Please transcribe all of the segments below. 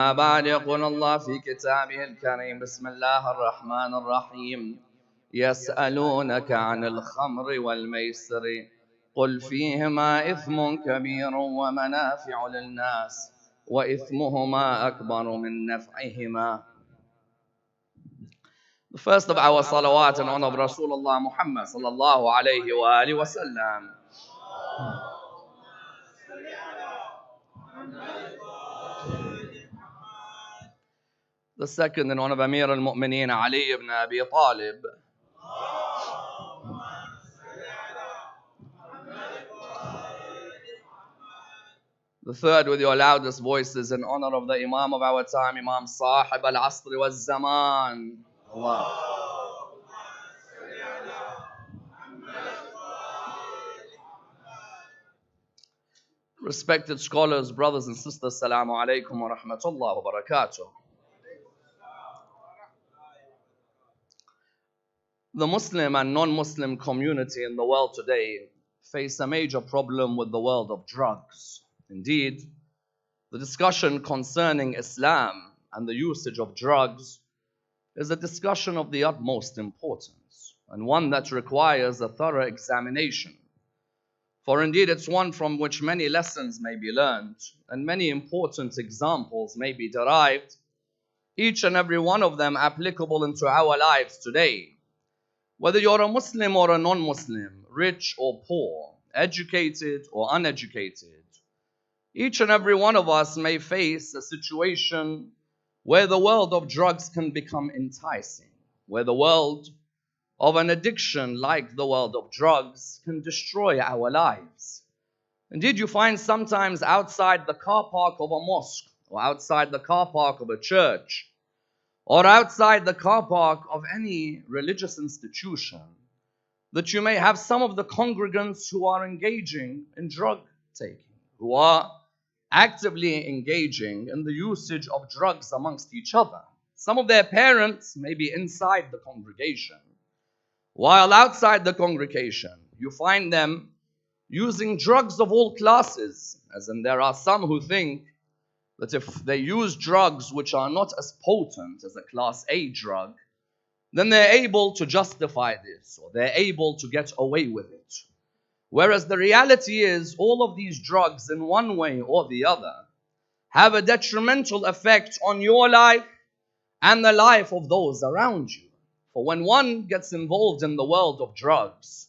بعد يقول الله في كتابه الكريم بسم الله الرحمن الرحيم يسألونك عن الخمر والميسر قل فيهما إثم كبير ومنافع للناس وإثمهما أكبر من نفعهما. The first of our salawat in honor of Rasulullah Muhammad sallallahu alayhi wa alihi wa sallam. The second in honor of Amir al-Mu'mineen Ali ibn Abi Talib. The third with your loudest voices in honor of the Imam of our time, Imam Sahib al-Asr wal-Zaman. Allah. Respected scholars, brothers and sisters, Assalamu alaikum wa rahmatullah wa barakatuh. The Muslim and non-Muslim community in the world today face a major problem with the world of drugs. Indeed, the discussion concerning Islam and the usage of drugs is a discussion of the utmost importance and one that requires a thorough examination. For indeed, it's one from which many lessons may be learned and many important examples may be derived, each and every one of them applicable into our lives today. Whether you're a Muslim or a non-Muslim, rich or poor, educated or uneducated, each and every one of us may face a situation where the world of drugs can become enticing, where the world of an addiction like the world of drugs can destroy our lives. Indeed, you find sometimes outside the car park of a mosque, or outside the car park of a church, or outside the car park of any religious institution, that you may have some of the congregants who are engaging in drug taking, who are actively engaging in the usage of drugs amongst each other. Some of their parents may be inside the congregation, while outside the congregation you find them using drugs of all classes, as in there are some who think that if they use drugs which are not as potent as a class A drug, then they're able to justify this, or they're able to get away with it. Whereas the reality is, all of these drugs in one way or the other have a detrimental effect on your life and the life of those around you. For when one gets involved in the world of drugs,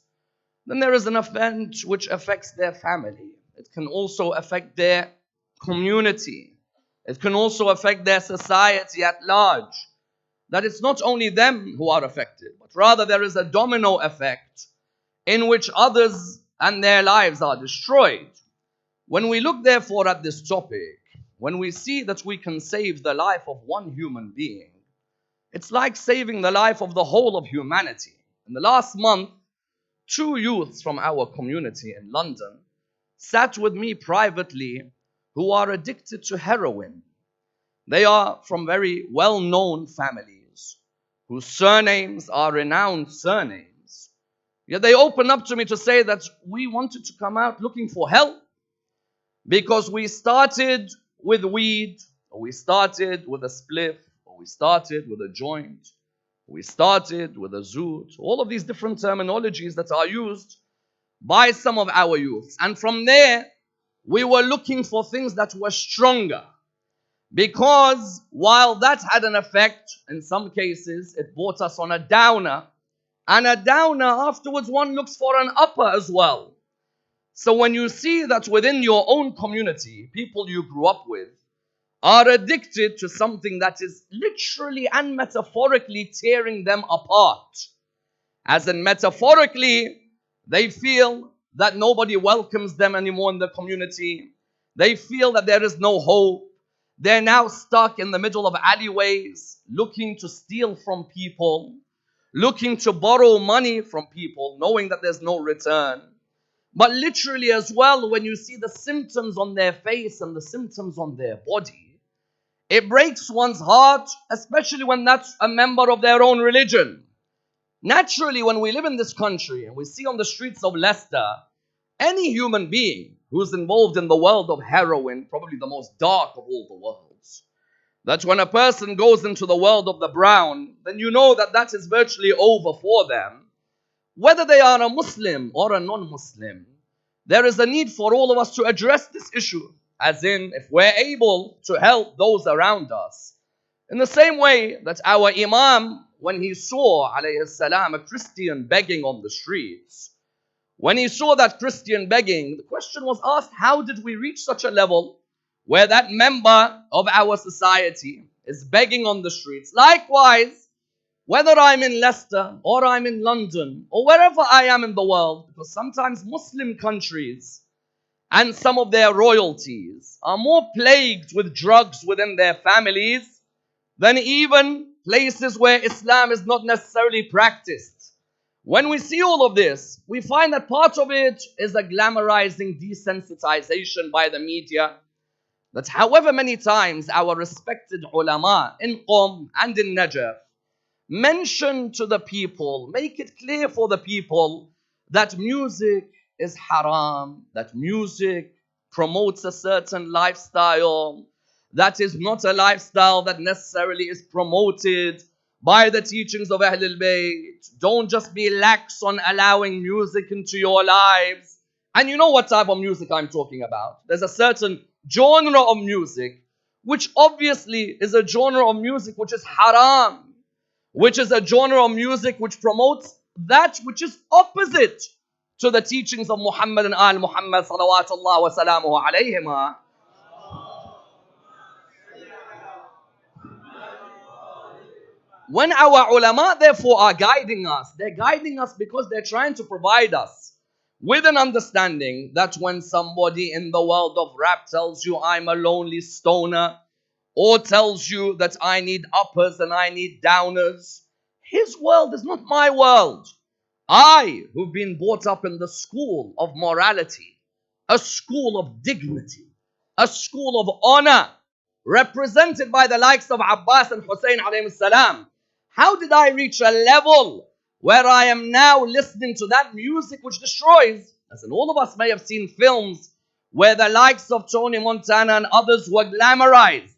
then there is an event which affects their family. It can also affect their community. It can also affect their society at large. That it's not only them who are affected, but rather there is a domino effect in which others and their lives are destroyed. When we look therefore at this topic, when we see that we can save the life of one human being, it's like saving the life of the whole of humanity. In the last month, 2 youths from our community in London sat with me privately who are addicted to heroin. They are from very well-known families whose surnames are renowned surnames. Yet they open up to me to say that we wanted to come out looking for help because we started with weed, or we started with a spliff, or we started with a joint, we started with a zoot, all of these different terminologies that are used by some of our youths. And from there, we were looking for things that were stronger. Because while that had an effect, in some cases, it brought us on a downer. And a downer, afterwards, one looks for an upper as well. So when you see that within your own community, people you grew up with are addicted to something that is literally and metaphorically tearing them apart. As in metaphorically, they feel that nobody welcomes them anymore in the community. They feel that there is no hope. They're now stuck in the middle of alleyways, looking to steal from people, looking to borrow money from people, knowing that there's no return. But literally as well, when you see the symptoms on their face and the symptoms on their body, it breaks one's heart, especially when that's a member of their own religion. Naturally, when we live in this country and we see on the streets of Leicester, any human being who's involved in the world of heroin, probably the most dark of all the worlds, that when a person goes into the world of the brown, then you know that that is virtually over for them. Whether they are a Muslim or a non-Muslim, there is a need for all of us to address this issue. As in, if we're able to help those around us. In the same way that our Imam, when he saw, alayhi salam, a Christian begging on the streets, when he saw that Christian begging, the question was asked, how did we reach such a level where that member of our society is begging on the streets? Likewise, whether I'm in Leicester or I'm in London or wherever I am in the world, because sometimes Muslim countries and some of their royalties are more plagued with drugs within their families than even places where Islam is not necessarily practiced. When we see all of this, we find that part of it is a glamorizing desensitization by the media. That however many times our respected ulama in Qom and in Najaf mention to the people, make it clear for the people that music is haram, that music promotes a certain lifestyle, that is not a lifestyle that necessarily is promoted by the teachings of Ahlul Bayt. Don't just be lax on allowing music into your lives. And you know what type of music I'm talking about. There's a certain genre of music which obviously is a genre of music which is haram, which is a genre of music which promotes that which is opposite to the teachings of Muhammad and Al Muhammad salawatullah wa salamuhu alayhima. When our ulama therefore are guiding us, they're guiding us because they're trying to provide us with an understanding that when somebody in the world of rap tells you I'm a lonely stoner, or tells you that I need uppers and I need downers, his world is not my world. I, who've been brought up in the school of morality, a school of dignity, a school of honor, represented by the likes of Abbas and Husayn alayhi salam, how did I reach a level where I am now listening to that music which destroys? As in all of us may have seen films where the likes of Tony Montana and others were glamorized.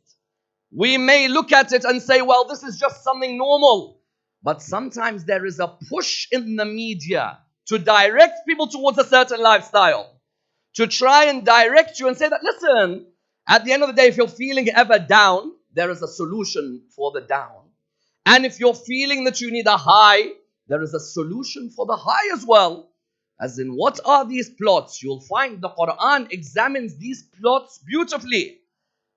We may look at it and say, well, this is just something normal. But sometimes there is a push in the media to direct people towards a certain lifestyle, to try and direct you and say that, listen, at the end of the day, if you're feeling ever down, there is a solution for the down. And if you're feeling that you need a high, there is a solution for the high as well. As in, what are these plots? You'll find the Quran examines these plots beautifully.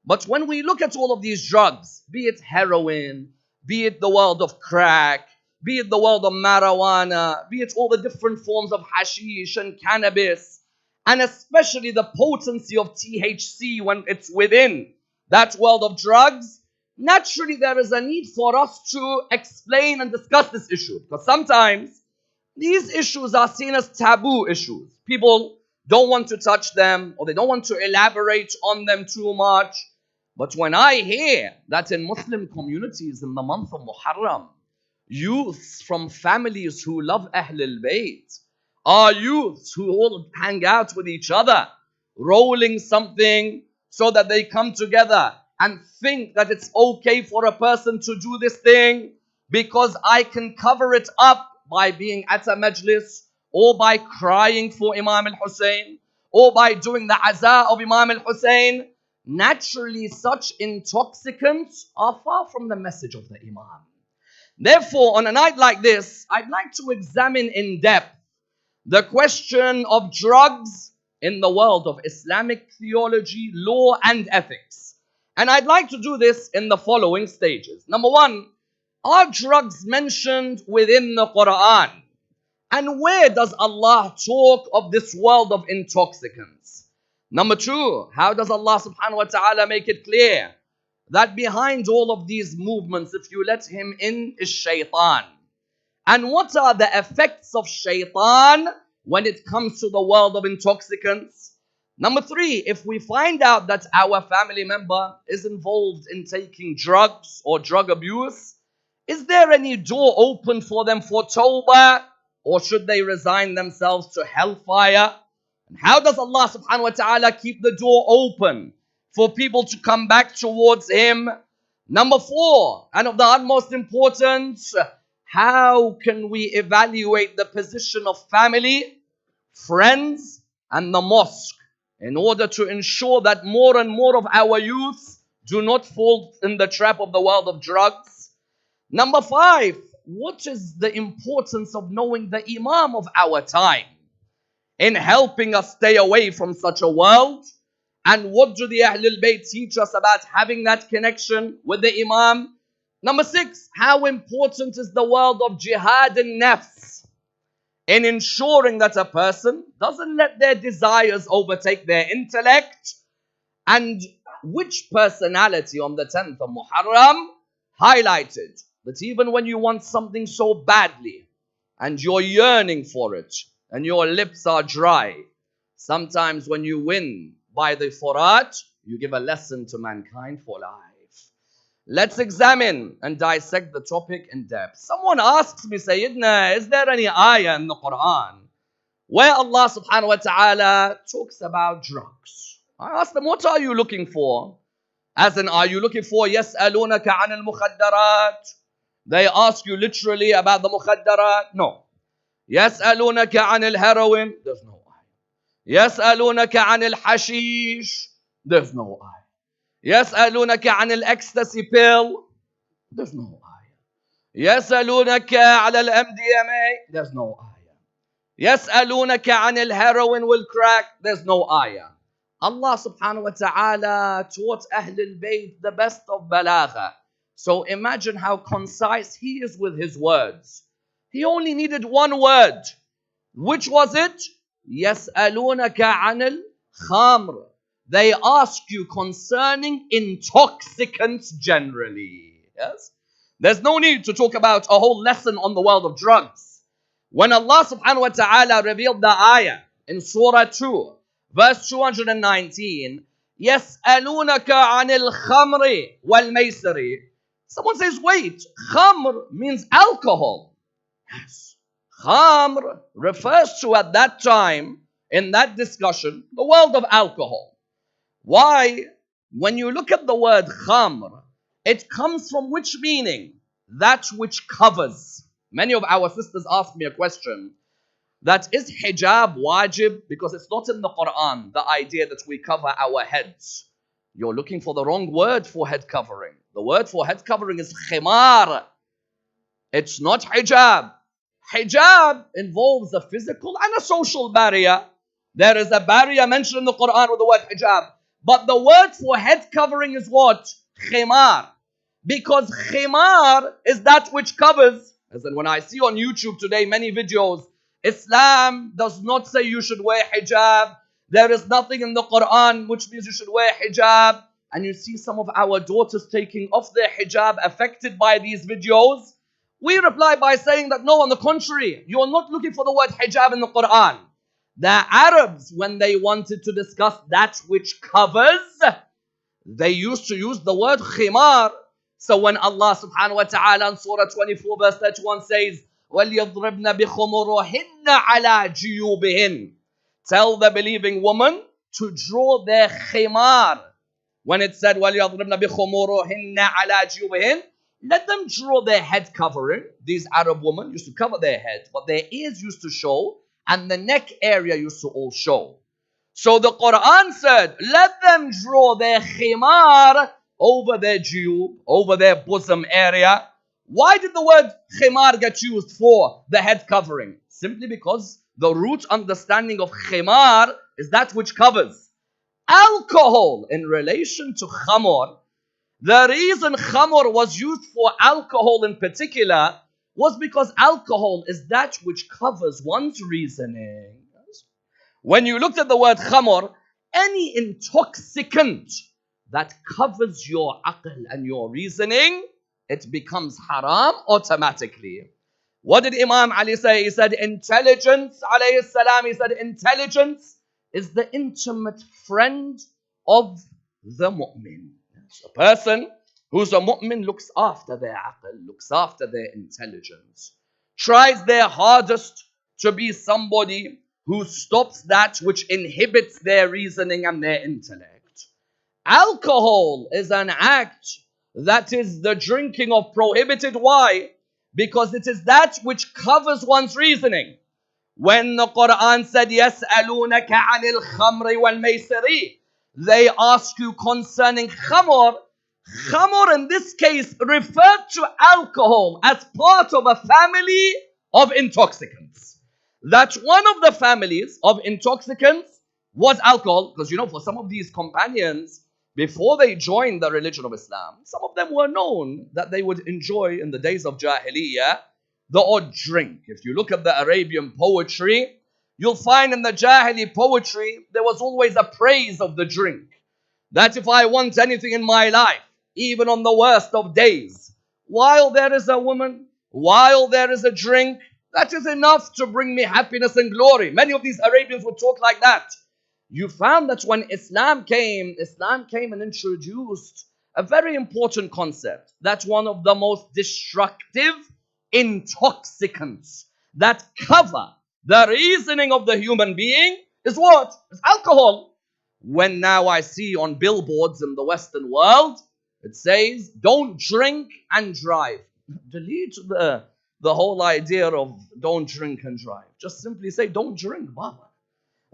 But when we look at all of these drugs, be it heroin, be it the world of crack, be it the world of marijuana, be it all the different forms of hashish and cannabis, and especially the potency of THC when it's within that world of drugs, naturally there is a need for us to explain and discuss this issue. Because sometimes these issues are seen as taboo issues. People don't want to touch them, or they don't want to elaborate on them too much. But when I hear that in Muslim communities in the month of Muharram, youths from families who love Ahlul Bayt are youths who all hang out with each other, rolling something so that they come together and think that it's okay for a person to do this thing because I can cover it up by being at a majlis, or by crying for Imam al-Husayn, or by doing the aza of Imam al-Husayn. Naturally, such intoxicants are far from the message of the Imam. Therefore, on a night like this, I'd like to examine in depth the question of drugs in the world of Islamic theology, law, and ethics. And I'd like to do this in the following stages. Number one, are drugs mentioned within the Quran? And where does Allah talk of this world of intoxicants? Number two, how does Allah subhanahu wa ta'ala make it clear that behind all of these movements, if you let him in, is shaitan? And what are the effects of shaitan when it comes to the world of intoxicants? Number three, if we find out that our family member is involved in taking drugs or drug abuse, is there any door open for them for tawbah, or should they resign themselves to hellfire? And how does Allah subhanahu wa ta'ala keep the door open for people to come back towards Him? Number 4, and of the utmost importance, how can we evaluate the position of family, friends, and the mosque in order to ensure that more and more of our youth do not fall in the trap of the world of drugs? Number 5, what is the importance of knowing the Imam of our time in helping us stay away from such a world? And what do the Ahlul Bayt teach us about having that connection with the Imam? Number 6, how important is the world of jihad and nafs in ensuring that a person doesn't let their desires overtake their intellect? And which personality on the 10th of Muharram highlighted that even when you want something so badly and you're yearning for it and your lips are dry, sometimes when you win by the Furat, you give a lesson to mankind for life. Let's examine and dissect the topic in depth. Someone asks me, Sayyidina, is there any ayah in the Quran where Allah subhanahu wa ta'ala talks about drugs? I ask them, what are you looking for? As in, are you looking for يَسْأَلُونَكَ عَنِ الْمُخَدَّرَاتِ? They ask you literally about the mukhaddarat? No. يَسْأَلُونَكَ عَنِ الْهَرَوِينَ? There's no ayah. يَسْأَلُونَكَ عَنِ الْحَشِيشِ? There's no ayah. يَسْأَلُونَكَ عَنِ الْأَكْسَسِ pill? There's no ayah. يَسْأَلُونَكَ عَلَى الْMDMA? There's no ayah. يَسْأَلُونَكَ عَنِ الْهَرَوِينَ وَالْكْرَاك? There's no ayah. Allah subhanahu wa ta'ala taught Ahlul Bayt the best of balagha. So imagine how concise he is with his words. He only needed one word. Which was it? يَسْأَلُونَكَ عَنِ الْخَامْرِ. They ask you concerning intoxicants generally. Yes? There's no need to talk about a whole lesson on the world of drugs. When Allah subhanahu wa ta'ala revealed the ayah in Surah 2, verse 219, يَسْأَلُونَكَ عَنِ الْخَمْرِ وَالْمَيْسِرِ. Someone says, wait, khamr means alcohol. Yes. Khamr refers to, at that time, in that discussion, the world of alcohol. Why? When you look at the word khamr, it comes from which meaning? That which covers. Many of our sisters ask me a question, that is hijab wajib? Because it's not in the Quran, the idea that we cover our heads. You're looking for the wrong word for head covering. The word for head covering is khimar. It's not hijab. Hijab involves a physical and a social barrier. There is a barrier mentioned in the Quran with the word hijab. But the word for head covering is what? Khimar. Because khimar is that which covers. As in when I see on YouTube today many videos, Islam does not say you should wear hijab. There is nothing in the Quran which means you should wear hijab. And you see some of our daughters taking off their hijab affected by these videos. We reply by saying that no, on the contrary, you're not looking for the word hijab in the Quran. The Arabs, when they wanted to discuss that which covers, they used to use the word khimar. So when Allah subhanahu wa ta'ala in Surah 24 verse 31 says, وَلْيَضْرِبْنَ بِخُمُرُهِنَّ عَلَى جِيُوبِهِنَّ, tell the believing woman to draw their khimar. When it said, وَلْيَضْرِبْنَ بِخُمُرُهِنَّ عَلَى جِيُوبِهِنَّ, let them draw their head covering. These Arab women used to cover their head, but their ears used to show, and the neck area used to all show. So the Quran said, let them draw their khimar over their jiyub, over their bosom area. Why did the word khimar get used for the head covering? Simply because the root understanding of khimar is that which covers. Alcohol in relation to khamr, the reason khamr was used for alcohol in particular was because alcohol is that which covers one's reasoning. When you looked at the word khamr, any intoxicant that covers your aql and your reasoning, it becomes haram automatically. What did Imam Ali say? He said, intelligence, alayhi salam, he said, intelligence is the intimate friend of the mu'min. A person who's a mu'min looks after their aql, looks after their intelligence, tries their hardest to be somebody who stops that which inhibits their reasoning and their intellect. Alcohol is an act That is the drinking of prohibited. Why? Because it is that which covers one's reasoning. When the Quran said, يَسْأَلُونَكَ عَنِ الْخَمْرِ وَالْمَيْسِرِ, they ask you concerning khamr. Khamr in this case referred to alcohol as part of a family of intoxicants. That one of the families of intoxicants was alcohol. Because for some of these companions, before they joined the religion of Islam, some of them were known that they would enjoy in the days of Jahiliyyah the odd drink. If you look at the Arabian poetry, you'll find in the Jahili poetry there was always a praise of the drink. That if I want anything in my life, even on the worst of days, while there is a woman, while there is a drink, that is enough to bring me happiness and glory. Many of these Arabians would talk like that. You found that when Islam came and introduced a very important concept. That's one of the most destructive intoxicants that cover the reasoning of the human being is what? It's alcohol. When now I see on billboards in the Western world, it says, don't drink and drive. Delete the whole idea of don't drink and drive. Just simply say, don't drink, Baba.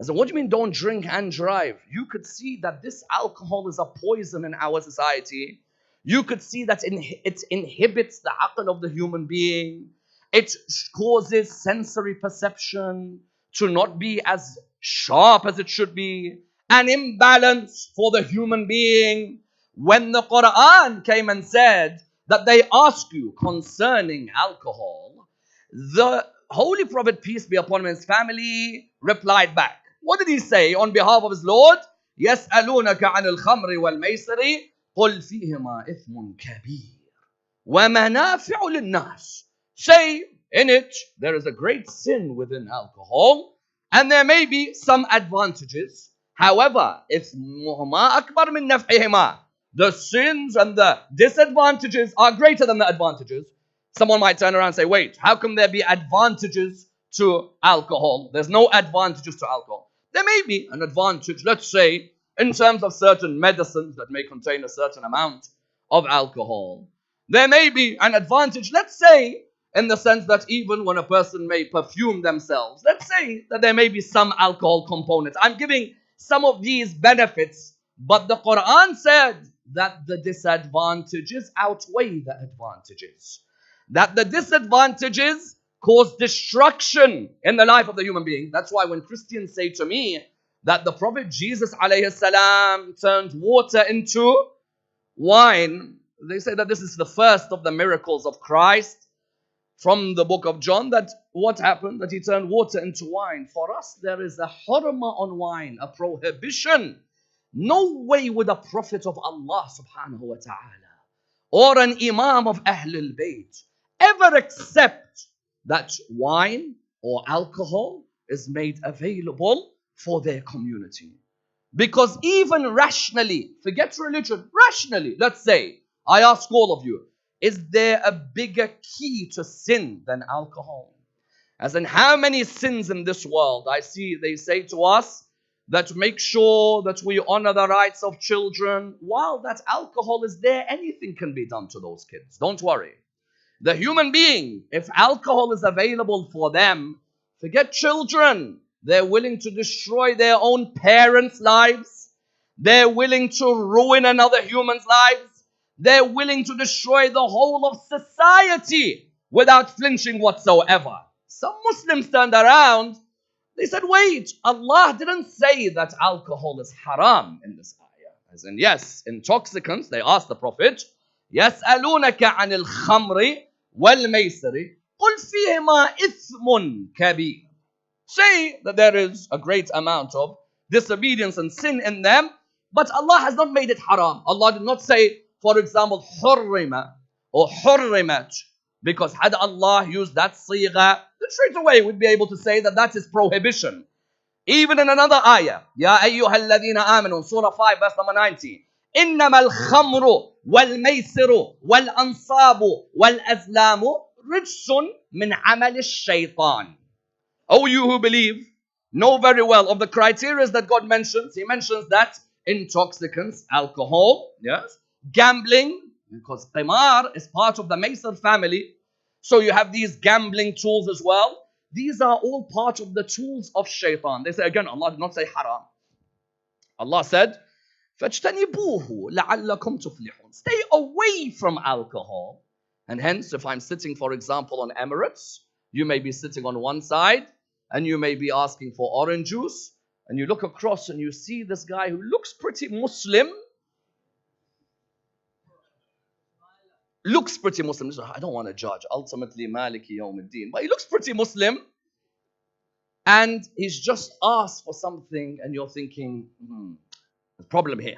I said, what do you mean don't drink and drive? You could see that this alcohol is a poison in our society. You could see that it inhibits the aql of the human being. It causes sensory perception to not be as sharp as it should be. An imbalance for the human being. When the Quran came and said that they ask you concerning alcohol, the Holy Prophet, peace be upon him and his family, replied back. What did he say on behalf of his Lord? يَسْأَلُونَكَ عَنِ الْخَمْرِ وَالْمَيْسِرِ قُلْ فِيهِمَا إِثْمٌ كَبِيرٌ وَمَنَافِعُ لِلنَّاسِ. Say, in it, there is a great sin within alcohol, and there may be some advantages. However, إِثْمُهُمَا أَكْبَرْ مِنْ نَفْعِهِمَا. The sins and the disadvantages are greater than the advantages. Someone might turn around and say, wait, how come there be advantages to alcohol? There's no advantages to alcohol. There may be an advantage, let's say, in terms of certain medicines that may contain a certain amount of alcohol. There may be an advantage, let's say, in the sense that even when a person may perfume themselves, let's say that there may be some alcohol components. I'm giving some of these benefits, but the Quran said that the disadvantages outweigh the advantages. That the disadvantages cause destruction in the life of the human being. That's why when Christians say to me that the Prophet Jesus alayhi salam turned water into wine, they say that this is the first of the miracles of Christ from the book of John, that what happened? That he turned water into wine. For us, there is a hurma on wine, a prohibition. No way would a prophet of Allah subhanahu wa ta'ala or an Imam of Ahlul Bayt ever accept that wine or alcohol is made available for their community. Because even rationally, forget religion, rationally, let's say, I ask all of you, is there a bigger key to sin than alcohol? As in how many sins in this world I see they say to us that make sure that we honor the rights of children. While that alcohol is there, anything can be done to those kids. Don't worry. The human being, if alcohol is available for them, forget children. They're willing to destroy their own parents' lives. They're willing to ruin another human's lives. They're willing to destroy the whole of society without flinching whatsoever. Some Muslims turned around. They said, wait, Allah didn't say that alcohol is haram in this ayah. As in, yes, intoxicants, they asked the Prophet, يَسْأَلُونَكَ عَنِ الْخَمْرِ وَالْمَيْسِرِ قُلْ فِيهِمَا إِثْمٌ كَبِيرٌ. Say that there is a great amount of disobedience and sin in them, but Allah has not made it haram. Allah did not say, for example, حُرِّمَ or حُرِّمَتْ, because had Allah used that sigha, then straight away we'd be able to say that that is prohibition. Even in another ayah, يَا أَيُّهَا الَّذِينَ آمَنُوا, Surah 5, verse number 90. إِنَّمَا الْخَمْرُ وَالْمَيْسِرُ وَالْأَنصَابُ وَالْأَزْلَامُ رِجْسٌ مِنْ عَمَلِ الشَّيْطَانِ. O you who believe, know very well of the criteria that God mentions. He mentions that intoxicants, alcohol, yes, gambling, because qimar is part of the Maysir family. So you have these gambling tools as well. These are all part of the tools of shaitan. They say again, Allah did not say haram. Allah said, فَاجْتَنِبُوهُ لَعَلَّكُمْ تُفْلِحُونَ. Stay away from alcohol. And hence, if I'm sitting, for example, on Emirates, you may be sitting on one side, and you may be asking for orange juice, and you look across and you see this guy who looks pretty Muslim. I don't want to judge. Ultimately, Maliki Yawmiddin. But he looks pretty Muslim. And he's just asked for something, and you're thinking, there's a problem here.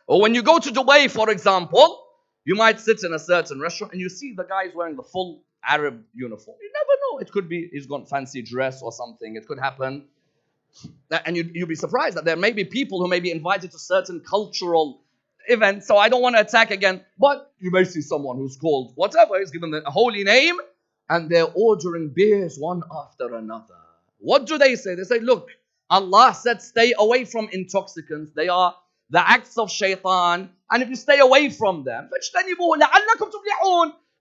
Or when you go to Dubai, for example, you might sit in a certain restaurant and you see the guy is wearing the full Arab uniform. You never know. It could be he's got fancy dress or something. It could happen. And you'd be surprised that there may be people who may be invited to certain cultural events. So I don't want to attack again. But you may see someone who's called whatever, is given a holy name, and they're ordering beers one after another. What do they say? They say, look, Allah said stay away from intoxicants. They are the acts of shaitan. And if you stay away from them,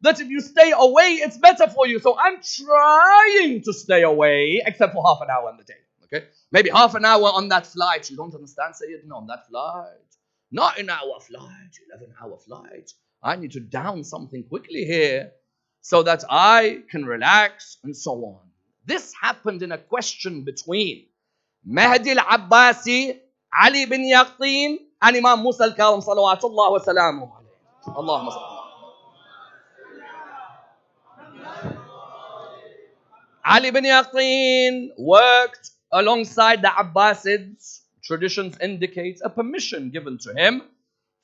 that if you stay away, it's better for you. So I'm trying to stay away, except for half an hour in the day. Okay? Maybe half an hour on that flight. You don't understand? Say it. No, on that flight. Not an hour flight, 11-hour flight. I need to down something quickly here so that I can relax and so on. This happened in a question between Mahdi al-Abbasi, Ali bin Yaqtin, and Imam Musa al-Kazim, salawatullah wa salamuhu alayhi. Allahumma salli. Ali bin Yaqtin worked alongside the Abbasids. Traditions indicate a permission given to him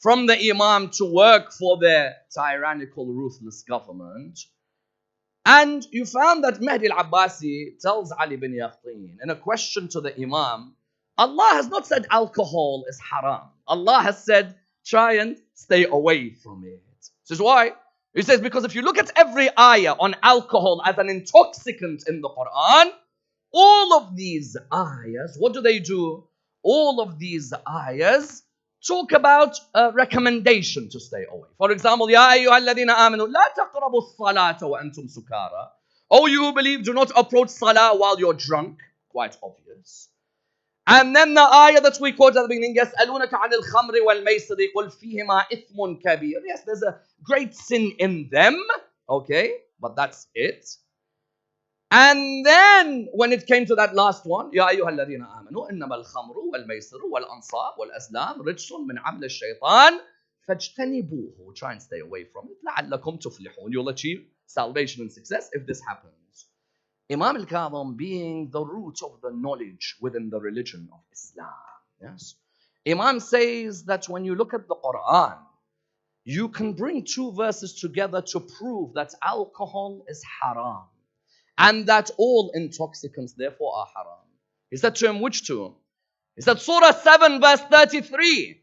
from the Imam to work for their tyrannical, ruthless government. And you found that Mahdi al-Abbasi tells Ali bin Yaqtin in a question to the Imam, Allah has not said alcohol is haram. Allah has said try and stay away from it. This is why? He says because if you look at every ayah on alcohol as an intoxicant in the Quran, all of these ayahs, what do? All of these ayahs talk about a recommendation to stay away. For example, Ya ayyuhalladhina amanu la taqrabu as-salata wa antum sukara. Oh, you who believe, do not approach salah while you're drunk. Quite obvious. And then the ayah that we quote at the beginning, يَسْأَلُونَكَ عَنِ الْخَمْرِ وَالْمَيْسِرِ قُلْ فِيهِمَا إِثْمٌ كَبِيرٌ. Yes, there's a great sin in them. Okay, but that's it. And then when it came to that last one, يَا أَيُّهَا الَّذِينَ آمَنُوا إِنَّمَا الْخَمْرُ وَالْمَيْسِرُ وَالْأَنصَابُ وَالْأَزْلَامُ رِجْسٌ مِنْ عَمْلِ الشَّيْطَانِ فَاجْتَنِبُوهُ. Try and stay away from it. لَعَلَّكُمْ تُفْلِحُونَ. You'll achieve salvation and success if this happens. Imam al-Kazim being the root of the knowledge within the religion of Islam. Yes. Imam says that when you look at the Quran, you can bring two verses together to prove that alcohol is haram. And that all intoxicants therefore are haram. He said to him, which two? He said, Surah 7 verse 33.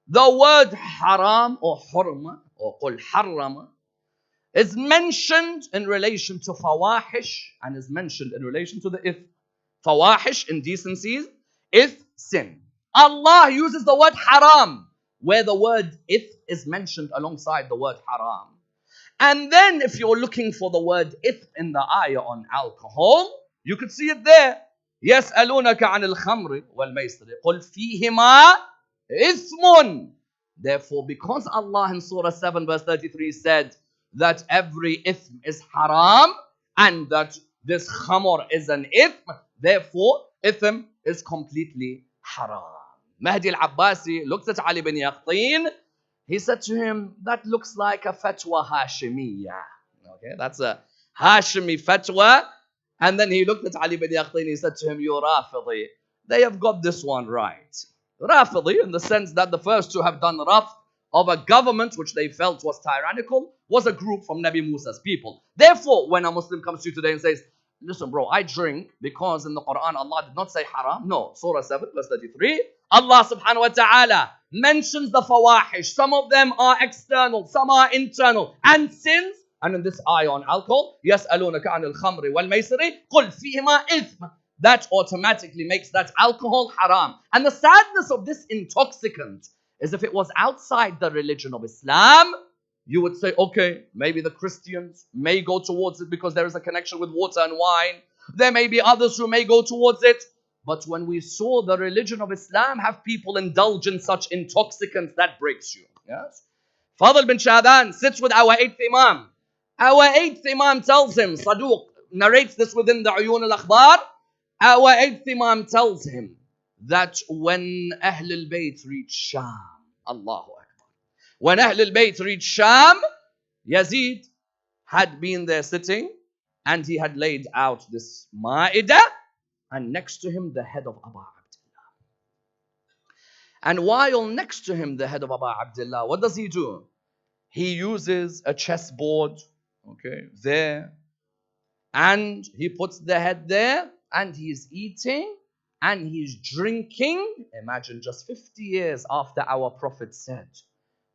The word haram or hurma or qul harrama is mentioned in relation to fawahish and is mentioned in relation to the ith. Fawahish, indecencies, ith, sin. Allah uses the word haram where the word ith is mentioned alongside the word haram. And then if you're looking for the word ith in the ayah on alcohol, you could see it there. يَسْأَلُونَكَ عَنِ الْخَمْرِ وَالْمَيْسِرِ قُلْ فِيهِمَا إِثْمٌ. Therefore, because Allah in Surah 7 verse 33 said that every ithm is haram and that this khamr is an ithm, therefore ithm is completely haram. Mahdi al-Abbasi looked at Ali bin Yaqtin. He said to him, that looks like a fatwa Hashimiyya. Okay, that's a Hashimi fatwa. And then he looked at Ali bin Yaqtin. He said to him, you Rafidi, they have got this one right. Rafidi, in the sense that the first to have done rafd of a government which they felt was tyrannical, was a group from Nabi Musa's people. Therefore, when a Muslim comes to you today and says, listen bro, I drink because in the Quran Allah did not say haram. No, Surah 7 verse 33, Allah subhanahu wa ta'ala mentions the fawahish. Some of them are external, some are internal. And sins, and in this ayah on alcohol, يَسْأَلُونَكَ عَنِ الْخَمْرِ وَالْمَيْسِرِ قُلْ فِيهِمَا إِثْمٌ. That automatically makes that alcohol haram. And the sadness of this intoxicant is if it was outside the religion of Islam, you would say, okay, maybe the Christians may go towards it because there is a connection with water and wine. There may be others who may go towards it. But when we saw the religion of Islam have people indulge in such intoxicants, that breaks you. Yes? Fadl bin Shahdan sits with our 8th Imam. Our 8th Imam tells him, Saduq narrates this within the Uyun al-Akhbar. Our 8th Imam tells him that when Ahl al-Bayt reach Sham, Allahu Akbar. When Ahl al-Bayt reached Sham, Yazid had been there sitting and he had laid out this ma'idah and next to him the head of Abu Abdullah. And while next to him the head of Abu Abdullah, what does he do? He uses a chessboard, okay, there, and he puts the head there and he's eating and he's drinking. Imagine just 50 years after our Prophet said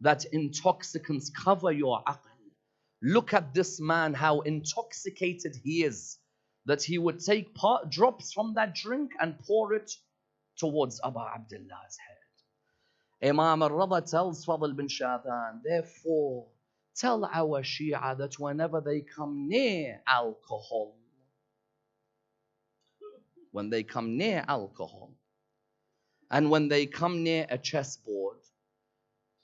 that intoxicants cover your aql. Look at this man, how intoxicated he is, that he would take drops from that drink and pour it towards Abu Abdullah's head. Imam al-Rada tells Fadl bin Shahdan, therefore, tell our Shia that whenever they come near alcohol, when they come near alcohol, and when they come near a chessboard,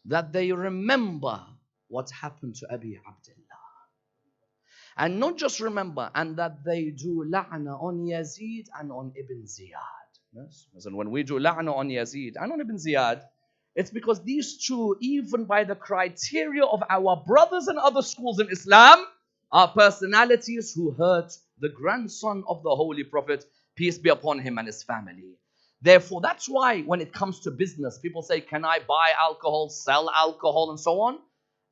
that they remember what happened to Abi Abdullah. And not just remember, and that they do la'na on Yazid and on Ibn Ziyad. Yes? And when we do la'na on Yazid and on Ibn Ziyad, it's because these two, even by the criteria of our brothers and other schools in Islam, are personalities who hurt the grandson of the Holy Prophet, peace be upon him and his family. Therefore, that's why when it comes to business, people say, can I buy alcohol, sell alcohol, and so on?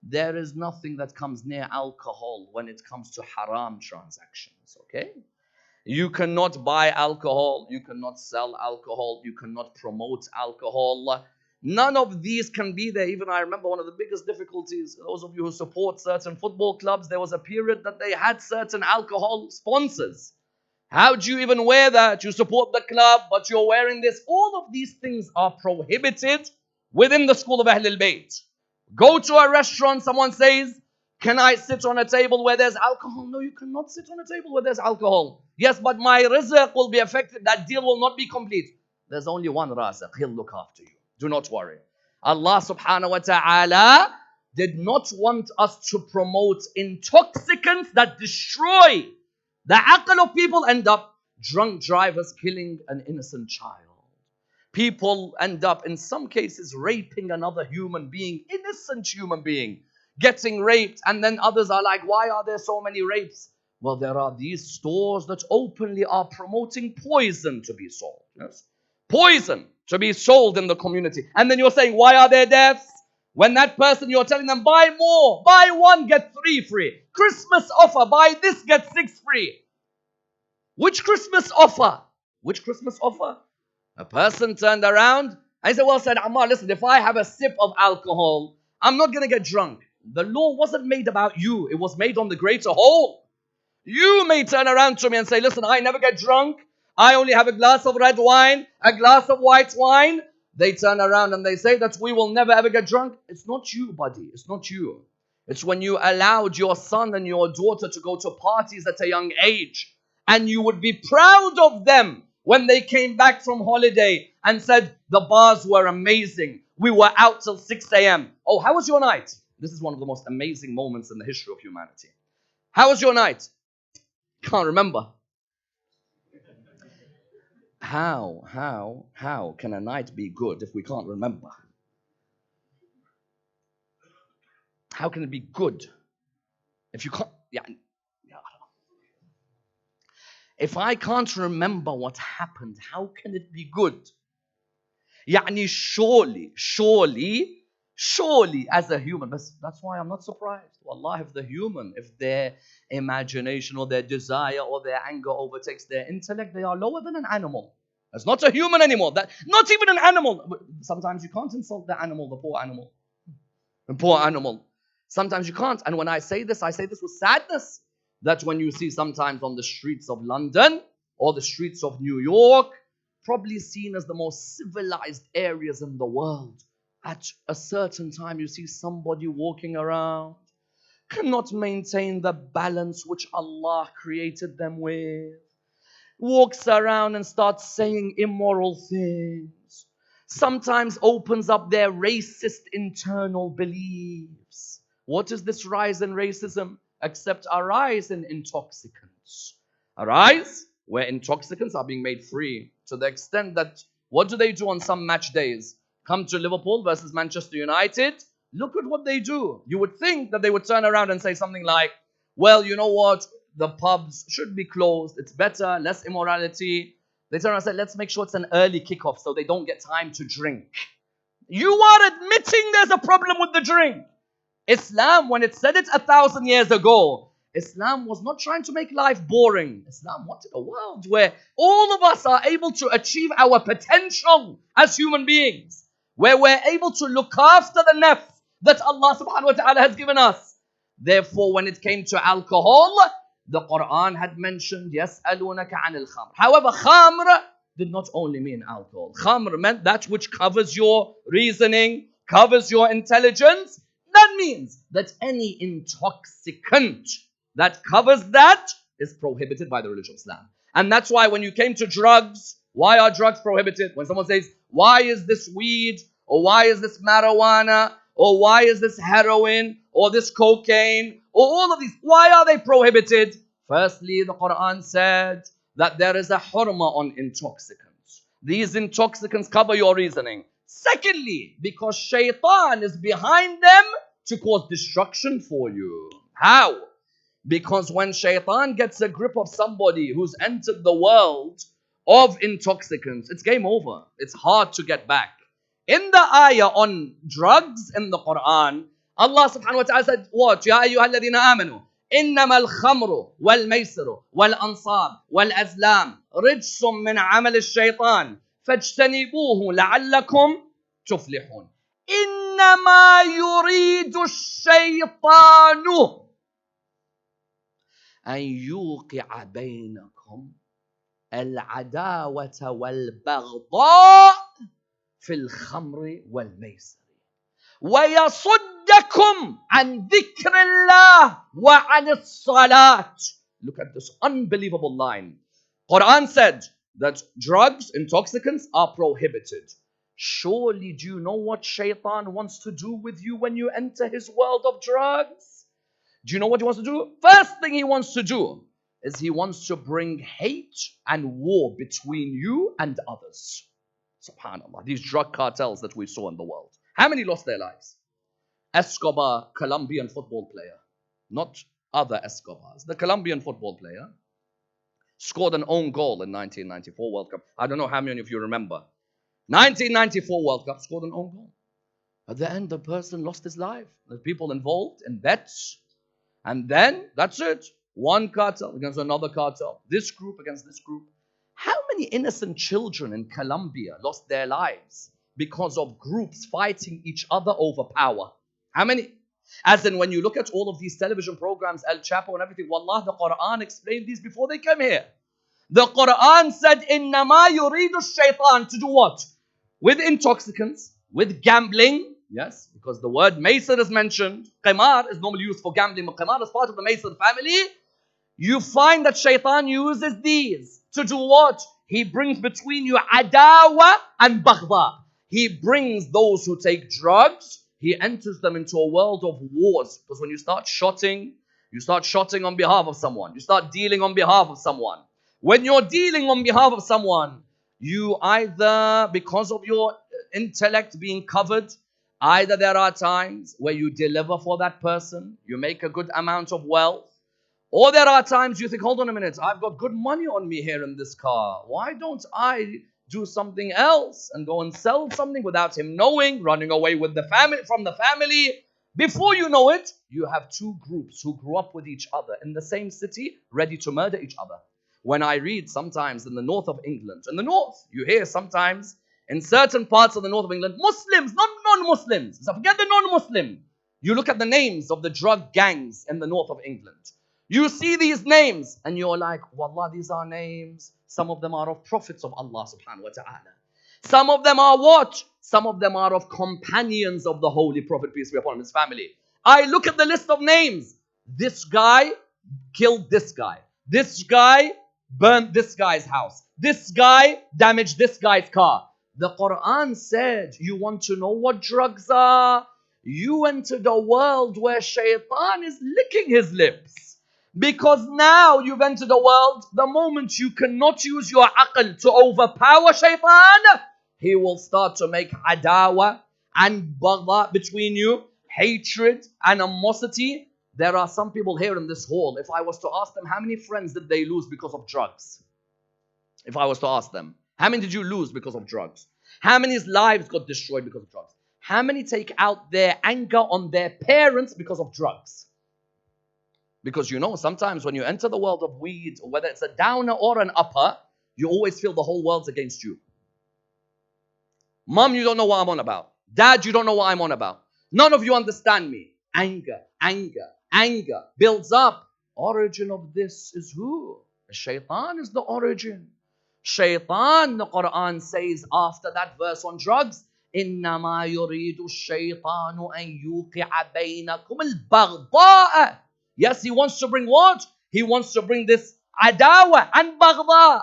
There is nothing that comes near alcohol when it comes to haram transactions, okay? You cannot buy alcohol, you cannot sell alcohol, you cannot promote alcohol. None of these can be there. Even I remember one of the biggest difficulties, those of you who support certain football clubs, there was a period that they had certain alcohol sponsors. How do you even wear that? You support the club, but you're wearing this. All of these things are prohibited within the school of Ahl al-Bayt. Go to a restaurant, someone says, can I sit on a table where there's alcohol? No, you cannot sit on a table where there's alcohol. Yes, but my rizq will be affected. That deal will not be complete. There's only one raziq. He'll look after you. Do not worry. Allah subhanahu wa ta'ala did not want us to promote intoxicants that destroy the aql of people. End up drunk drivers killing an innocent child. People end up, in some cases, raping another human being, innocent human being, getting raped. And then others are like, why are there so many rapes? Well, there are these stores that openly are promoting poison to be sold. Yes? Poison to be sold in the community. And then you're saying, why are there deaths? When that person, you're telling them, buy more. Buy one, get 3 free. Christmas offer, buy this, get 6 free. Which Christmas offer? Which Christmas offer? A person turned around and said, well, said Ammar, listen, if I have a sip of alcohol, I'm not going to get drunk. The law wasn't made about you. It was made on the greater whole. You may turn around to me and say, listen, I never get drunk. I only have a glass of red wine, a glass of white wine. They turn around and they say that we will never ever get drunk. It's not you, buddy. It's not you. It's when you allowed your son and your daughter to go to parties at a young age. And you would be proud of them when they came back from holiday and said, the bars were amazing. We were out till 6 a.m. Oh, how was your night? This is one of the most amazing moments in the history of humanity. How was your night? Can't remember. How can a night be good if we can't remember? How can it be good if you can't? Yeah, I don't know. If I can't remember what happened, how can it be good? Yani surely as a human, that's why I'm not surprised. Wallah, if their imagination or their desire or their anger overtakes their intellect, they are lower than an animal. It's not a human anymore. Not even an animal. Sometimes you can't insult the animal, the poor animal. The poor animal. Sometimes you can't. And when I say this with sadness. That when you see sometimes on the streets of London or the streets of New York, probably seen as the most civilized areas in the world, at a certain time you see somebody walking around cannot maintain the balance which Allah created them with, walks around and starts saying immoral things, sometimes opens up their racist internal beliefs. What is this rise in racism? Except a rise in intoxicants. A rise where intoxicants are being made free to the extent that what do they do on some match days? Come to Liverpool versus Manchester United. Look at what they do. You would think that they would turn around and say something like, well, you know what? The pubs should be closed. It's better, less immorality. They turn around and say, let's make sure it's an early kickoff so they don't get time to drink. You are admitting there's a problem with the drink. Islam, when it said it 1,000 years ago, Islam was not trying to make life boring. Islam wanted a world where all of us are able to achieve our potential as human beings, where we're able to look after the nafs that Allah subhanahu wa ta'ala has given us. Therefore, when it came to alcohol, the Quran had mentioned, يَسْأَلُونَكَ عَنِ الْخَمْرِ. However, khamr did not only mean alcohol. Khamr meant that which covers your reasoning, covers your intelligence. That means that any intoxicant that covers that is prohibited by the religion of Islam. And that's why when you came to drugs, why are drugs prohibited? When someone says, why is this weed? Or why is this marijuana? Or why is this heroin? Or this cocaine? Or all of these, why are they prohibited? Firstly, the Quran said that there is a hurma on intoxicants. These intoxicants cover your reasoning. Secondly, because shaitan is behind them to cause destruction for you. How? Because when shaitan gets a grip of somebody who's entered the world of intoxicants, it's game over. It's hard to get back. In the ayah on drugs in the Quran, Allah subhanahu wa ta'ala said, what? Ya ayyuha alladhina amanu, innama al-khamru wal-maysiru wal-ansab wal-azlam rijsum min amal al-shaytan fajtanibuhu la'allakum tuflihun. Innama yuridu al-shaytanu an yuqi'a baynakum al-adawata wal-baghdha fil khamri wal-maysir وَيَصُدَّكُمْ عَنْ ذِكْرِ اللَّهِ وَعَنِ الصَّلَاةِ. Look at this unbelievable line. Quran said that drugs, intoxicants are prohibited. Surely do you know what shaitan wants to do with you when you enter his world of drugs? Do you know what he wants to do? First thing he wants to do is he wants to bring hate and war between you and others. SubhanAllah. These drug cartels that we saw in the world. How many lost their lives? Escobar, Colombian football player. Not other Escobars. The Colombian football player scored an own goal in 1994 World Cup. I don't know how many of you remember. 1994 World Cup, scored an own goal. At the end, the person lost his life. There's people involved in bets. And then, that's it. One cartel against another cartel. This group against this group. How many innocent children in Colombia lost their lives because of groups fighting each other over power? How many? As in, when you look at all of these television programs, El Chapo and everything, wallah, the Quran explained these before they came here. The Quran said, إِنَّمَا يُرِيدُ الشَّيْطَانِ, to do what? With intoxicants, with gambling. Yes, because the word maysir is mentioned. Qimar is normally used for gambling, but qimar is part of the maysir family. You find that shaitan uses these to do what? He brings between you adawa and baghdha. He brings those who take drugs, he enters them into a world of wars. Because when you start shotting on behalf of someone. You start dealing on behalf of someone. When you're dealing on behalf of someone, you either, because of your intellect being covered, either there are times where you deliver for that person, you make a good amount of wealth, or there are times you think, hold on a minute, I've got good money on me here in this car. Why don't I do something else and go and sell something without him knowing, running away with the family, from the family? Before you know it, you have two groups who grew up with each other in the same city, ready to murder each other. When I read sometimes in the north of England, in the north, you hear sometimes in certain parts of the north of England, Muslims, not non-Muslims. So forget the non-Muslim. You look at the names of the drug gangs in the north of England. You see these names and you're like, wallah, these are names. Some of them are of prophets of Allah subhanahu wa ta'ala. Some of them are what? Some of them are of companions of the Holy Prophet, peace be upon him, his family. I look at the list of names. This guy killed this guy. This guy burned this guy's house. This guy damaged this guy's car. The Quran said, you want to know what drugs are? You entered a world where shaitan is licking his lips. Because now you've entered a world, the moment you cannot use your aql to overpower shaitan, he will start to make adawa and baghdha between you, hatred, animosity. There are some people here in this hall, if I was to ask them, how many friends did they lose because of drugs? If I was to ask them, how many did you lose because of drugs? How many's lives got destroyed because of drugs? How many take out their anger on their parents because of drugs? Because you know, sometimes when you enter the world of weed, whether it's a downer or an upper, you always feel the whole world's against you. Mom, you don't know what I'm on about. Dad, you don't know what I'm on about. None of you understand me. Anger, anger, anger builds up. Origin of this is who? Shaitan is the origin. Shaitan, the Quran says after that verse on drugs, إِنَّمَا يُرِيدُ الشَّيْطَانُ أَن يُوقِعَ بَيْنَكُمُ الْبَغْضَاءَ. Yes, he wants to bring what? He wants to bring this adawa and baghda.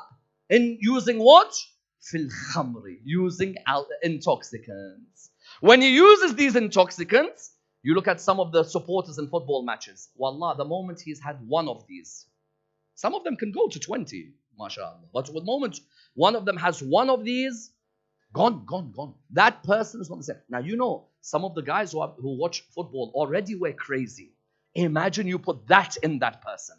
In using what? Fil khamri, using intoxicants. When he uses these intoxicants, you look at some of the supporters in football matches. Wallah, the moment he's had one of these, some of them can go to 20, mashallah. But the moment one of them has one of these, gone. That person is not the same. Now, you know, some of the guys who watch football already were crazy. Imagine you put that in that person.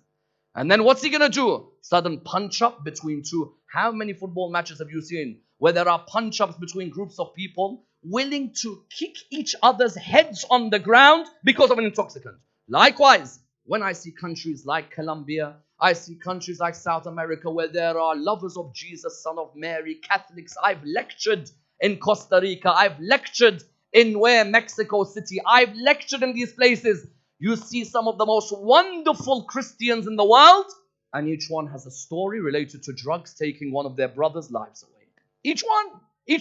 And then what's he going to do? Sudden punch-up between two. How many football matches have you seen where there are punch-ups between groups of people willing to kick each other's heads on the ground because of an intoxicant? Likewise, when I see countries like Colombia, I see countries like South America where there are lovers of Jesus, Son of Mary, Catholics. I've lectured in Costa Rica. I've lectured in Mexico City. I've lectured in these places. You see some of the most wonderful Christians in the world, and each one has a story related to drugs taking one of their brothers' lives away. Each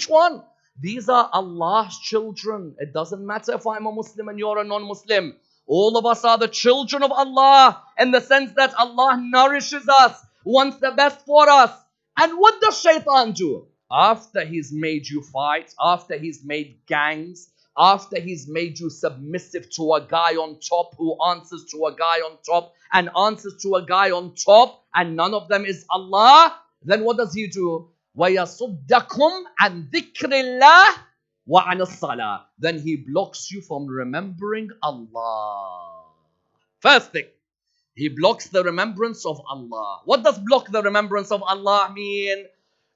one. These are Allah's children. It doesn't matter if I'm a Muslim and you're a non-Muslim. All of us are the children of Allah in the sense that Allah nourishes us, wants the best for us. And what does shaitan do? After he's made you fight, after he's made gangs, after he's made you submissive to a guy on top who answers to a guy on top and answers to a guy on top, and none of them is Allah, then what does he do? وَيَصُدَّكُمْ عَنْ ذِكْرِ اللَّهِ وَعَنِ الصَّلَاةِ. Then he blocks you from remembering Allah. First thing, he blocks the remembrance of Allah. What does block the remembrance of Allah mean?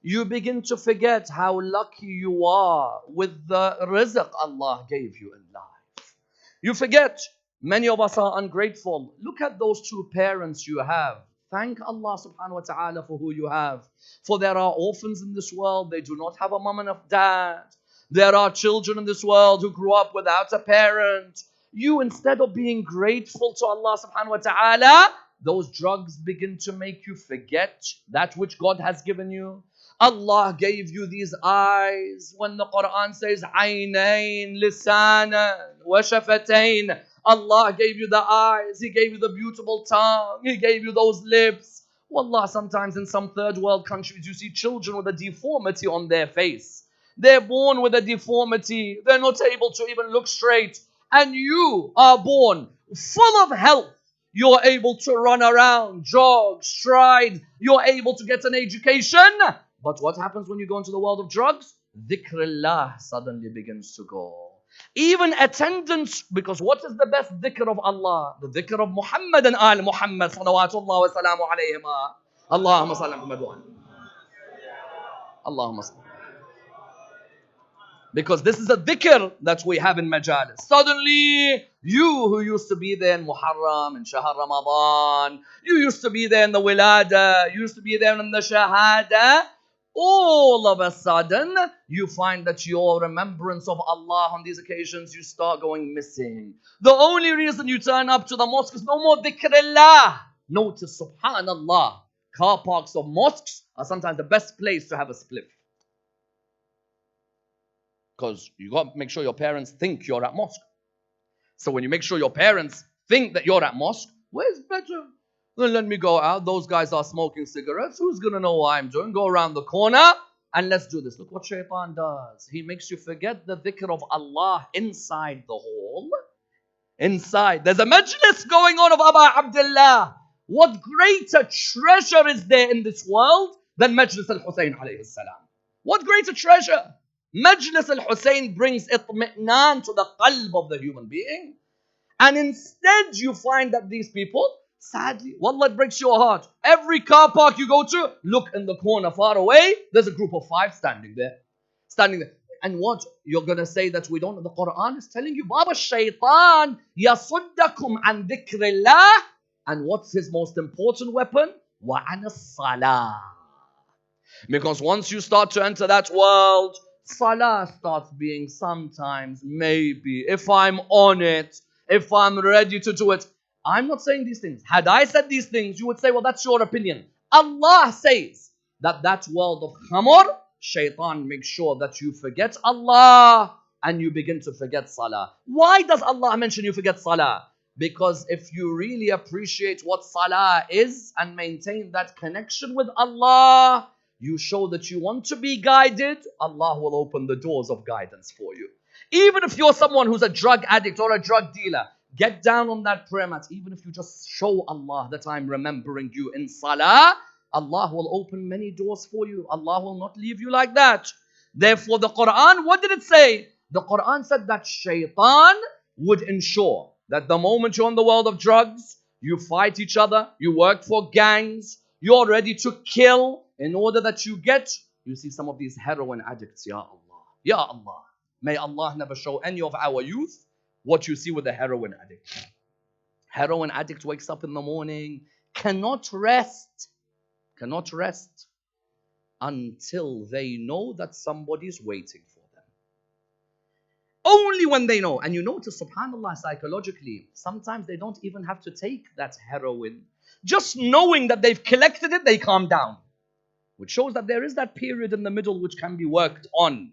You begin to forget how lucky you are with the rizq Allah gave you in life. You forget. Many of us are ungrateful. Look at those two parents you have. Thank Allah subhanahu wa ta'ala for who you have. For there are orphans in this world. They do not have a mom and a dad. There are children in this world who grew up without a parent. You, instead of being grateful to Allah subhanahu wa ta'ala, those drugs begin to make you forget that which God has given you. Allah gave you these eyes. When the Quran says عَيْنَيْن لِسَانًا وَشَفَتَيْن, Allah gave you the eyes, He gave you the beautiful tongue, He gave you those lips. Wallah, sometimes in some third world countries you see children with a deformity on their face. They're born with a deformity. They're not able to even look straight. And you are born full of health. You're able to run around, jog, stride. You're able to get an education. But what happens when you go into the world of drugs? Dhikrullah suddenly begins to go. Even attendance, because what is the best dhikr of Allah? The dhikr of Muhammad and Al Muhammad salawatullah wa salamu alayhima. Allahumma salli Muhammad wa Allahumma salli. Because this is a dhikr that we have in majalis. Suddenly, you who used to be there in Muharram, in Shahr Ramadan, you used to be there in the Wilada, you used to be there in the Shahada, all of a sudden, you find that your remembrance of Allah on these occasions, you start going missing. The only reason you turn up to the mosque is no more dhikrullah. Notice, subhanallah, car parks of mosques are sometimes the best place to have a spliff. Because you got to make sure your parents think you're at mosque. So when you make sure your parents think that you're at mosque, Where's better? Then let me go out. Those guys are smoking cigarettes. Who's going to know what I'm doing? Go around the corner and let's do this. Look what shaitan does. He makes you forget the dhikr of Allah inside the hall. Inside. There's a majlis going on of Aba Abdullah. What greater treasure is there in this world than Majlis al-Husayn alayhi salam? What greater treasure? Majlis al-Husayn brings itmi'nan to the qalb of the human being. And instead you find that these people, sadly, wallah, it breaks your heart. Every car park you go to, look in the corner far away, there's a group of 5 standing there. Standing there. And what? You're going to say that we don't know. The Quran is telling you, Baba Shaitan yasuddakum an dhikrillah. And what's his most important weapon? Wa an salah. Because once you start to enter that world, salah starts being sometimes, maybe, if I'm on it, if I'm ready to do it. I'm not saying these things. Had I said these things, you would say, well, that's your opinion. Allah says that world of khamr, shaitan makes sure that you forget Allah and you begin to forget salah. Why does Allah mention you forget salah? Because if you really appreciate what salah is and maintain that connection with Allah, you show that you want to be guided, Allah will open the doors of guidance for you. Even if you're someone who's a drug addict or a drug dealer, get down on that prayer mat. Even if you just show Allah that I'm remembering you in salah, Allah will open many doors for you. Allah will not leave you like that. Therefore, the Quran, what did it say? The Quran said that shaitan would ensure that the moment you're in the world of drugs, you fight each other, you work for gangs, you're ready to kill in order that you get. You see some of these heroin addicts, Ya Allah. Ya Allah. May Allah never show any of our youth what you see with a heroin addict. Heroin addict wakes up in the morning, cannot rest until they know that somebody's waiting for them. Only when they know. And you notice, subhanAllah, psychologically, sometimes they don't even have to take that heroin. Just knowing that they've collected it, they calm down. Which shows that there is that period in the middle which can be worked on.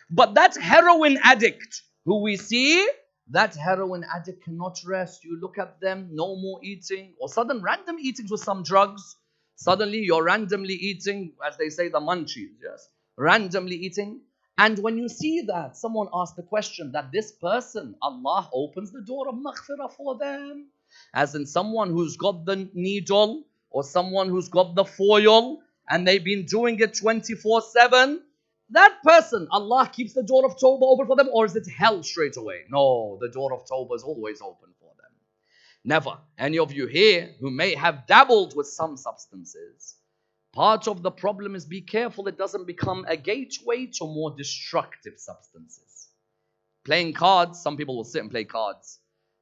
But that heroin addict who we see, that heroin addict cannot rest. You look at them, no more eating, or sudden random eatings with some drugs. Suddenly you're randomly eating, as they say, the munchies, yes? Randomly eating. And when you see that, someone asked the question that this person, Allah opens the door of maghfirah for them. As in someone who's got the needle, or someone who's got the foil, and they've been doing it 24/7. That person, Allah keeps the door of Tawbah open for them, or is it hell straight away? No, the door of Tawbah is always open for them. Never. Any of you here who may have dabbled with some substances, part of the problem is be careful it doesn't become a gateway to more destructive substances. Playing cards, some people will sit and play cards,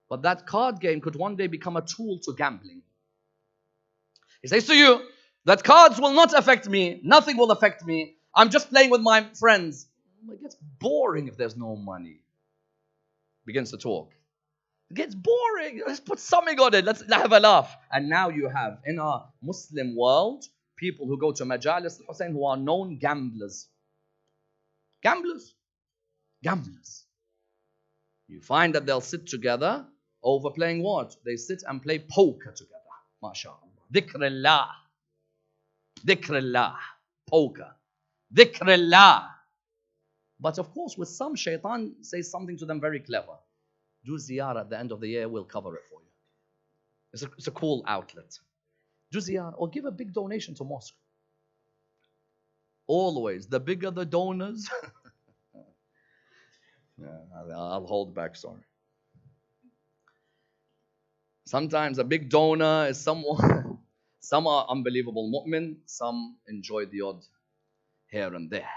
but that card game could one day become a tool to gambling. He says to you that cards will not affect me, nothing will affect me, I'm just playing with my friends. It gets boring if there's no money. Begins to talk. It gets boring. Let's put something on it. Let's have a laugh. And now you have, in our Muslim world, people who go to Majalis al-Husayn who are known gamblers. Gamblers. Gamblers. You find that they'll sit together over playing what? They sit and play poker together. MashaAllah. Dhikrullah. Dhikrullah. Poker. Dhikrullah. But of course, with some, shaitan says something to them very clever. Do ziyarah at the end of the year, we'll cover it for you. It's a cool outlet. Do ziyarah or give a big donation to mosque. Always, the bigger the donors. I'll hold back, sorry. Sometimes a big donor is someone, some are unbelievable mu'min, some enjoy the odd here and there.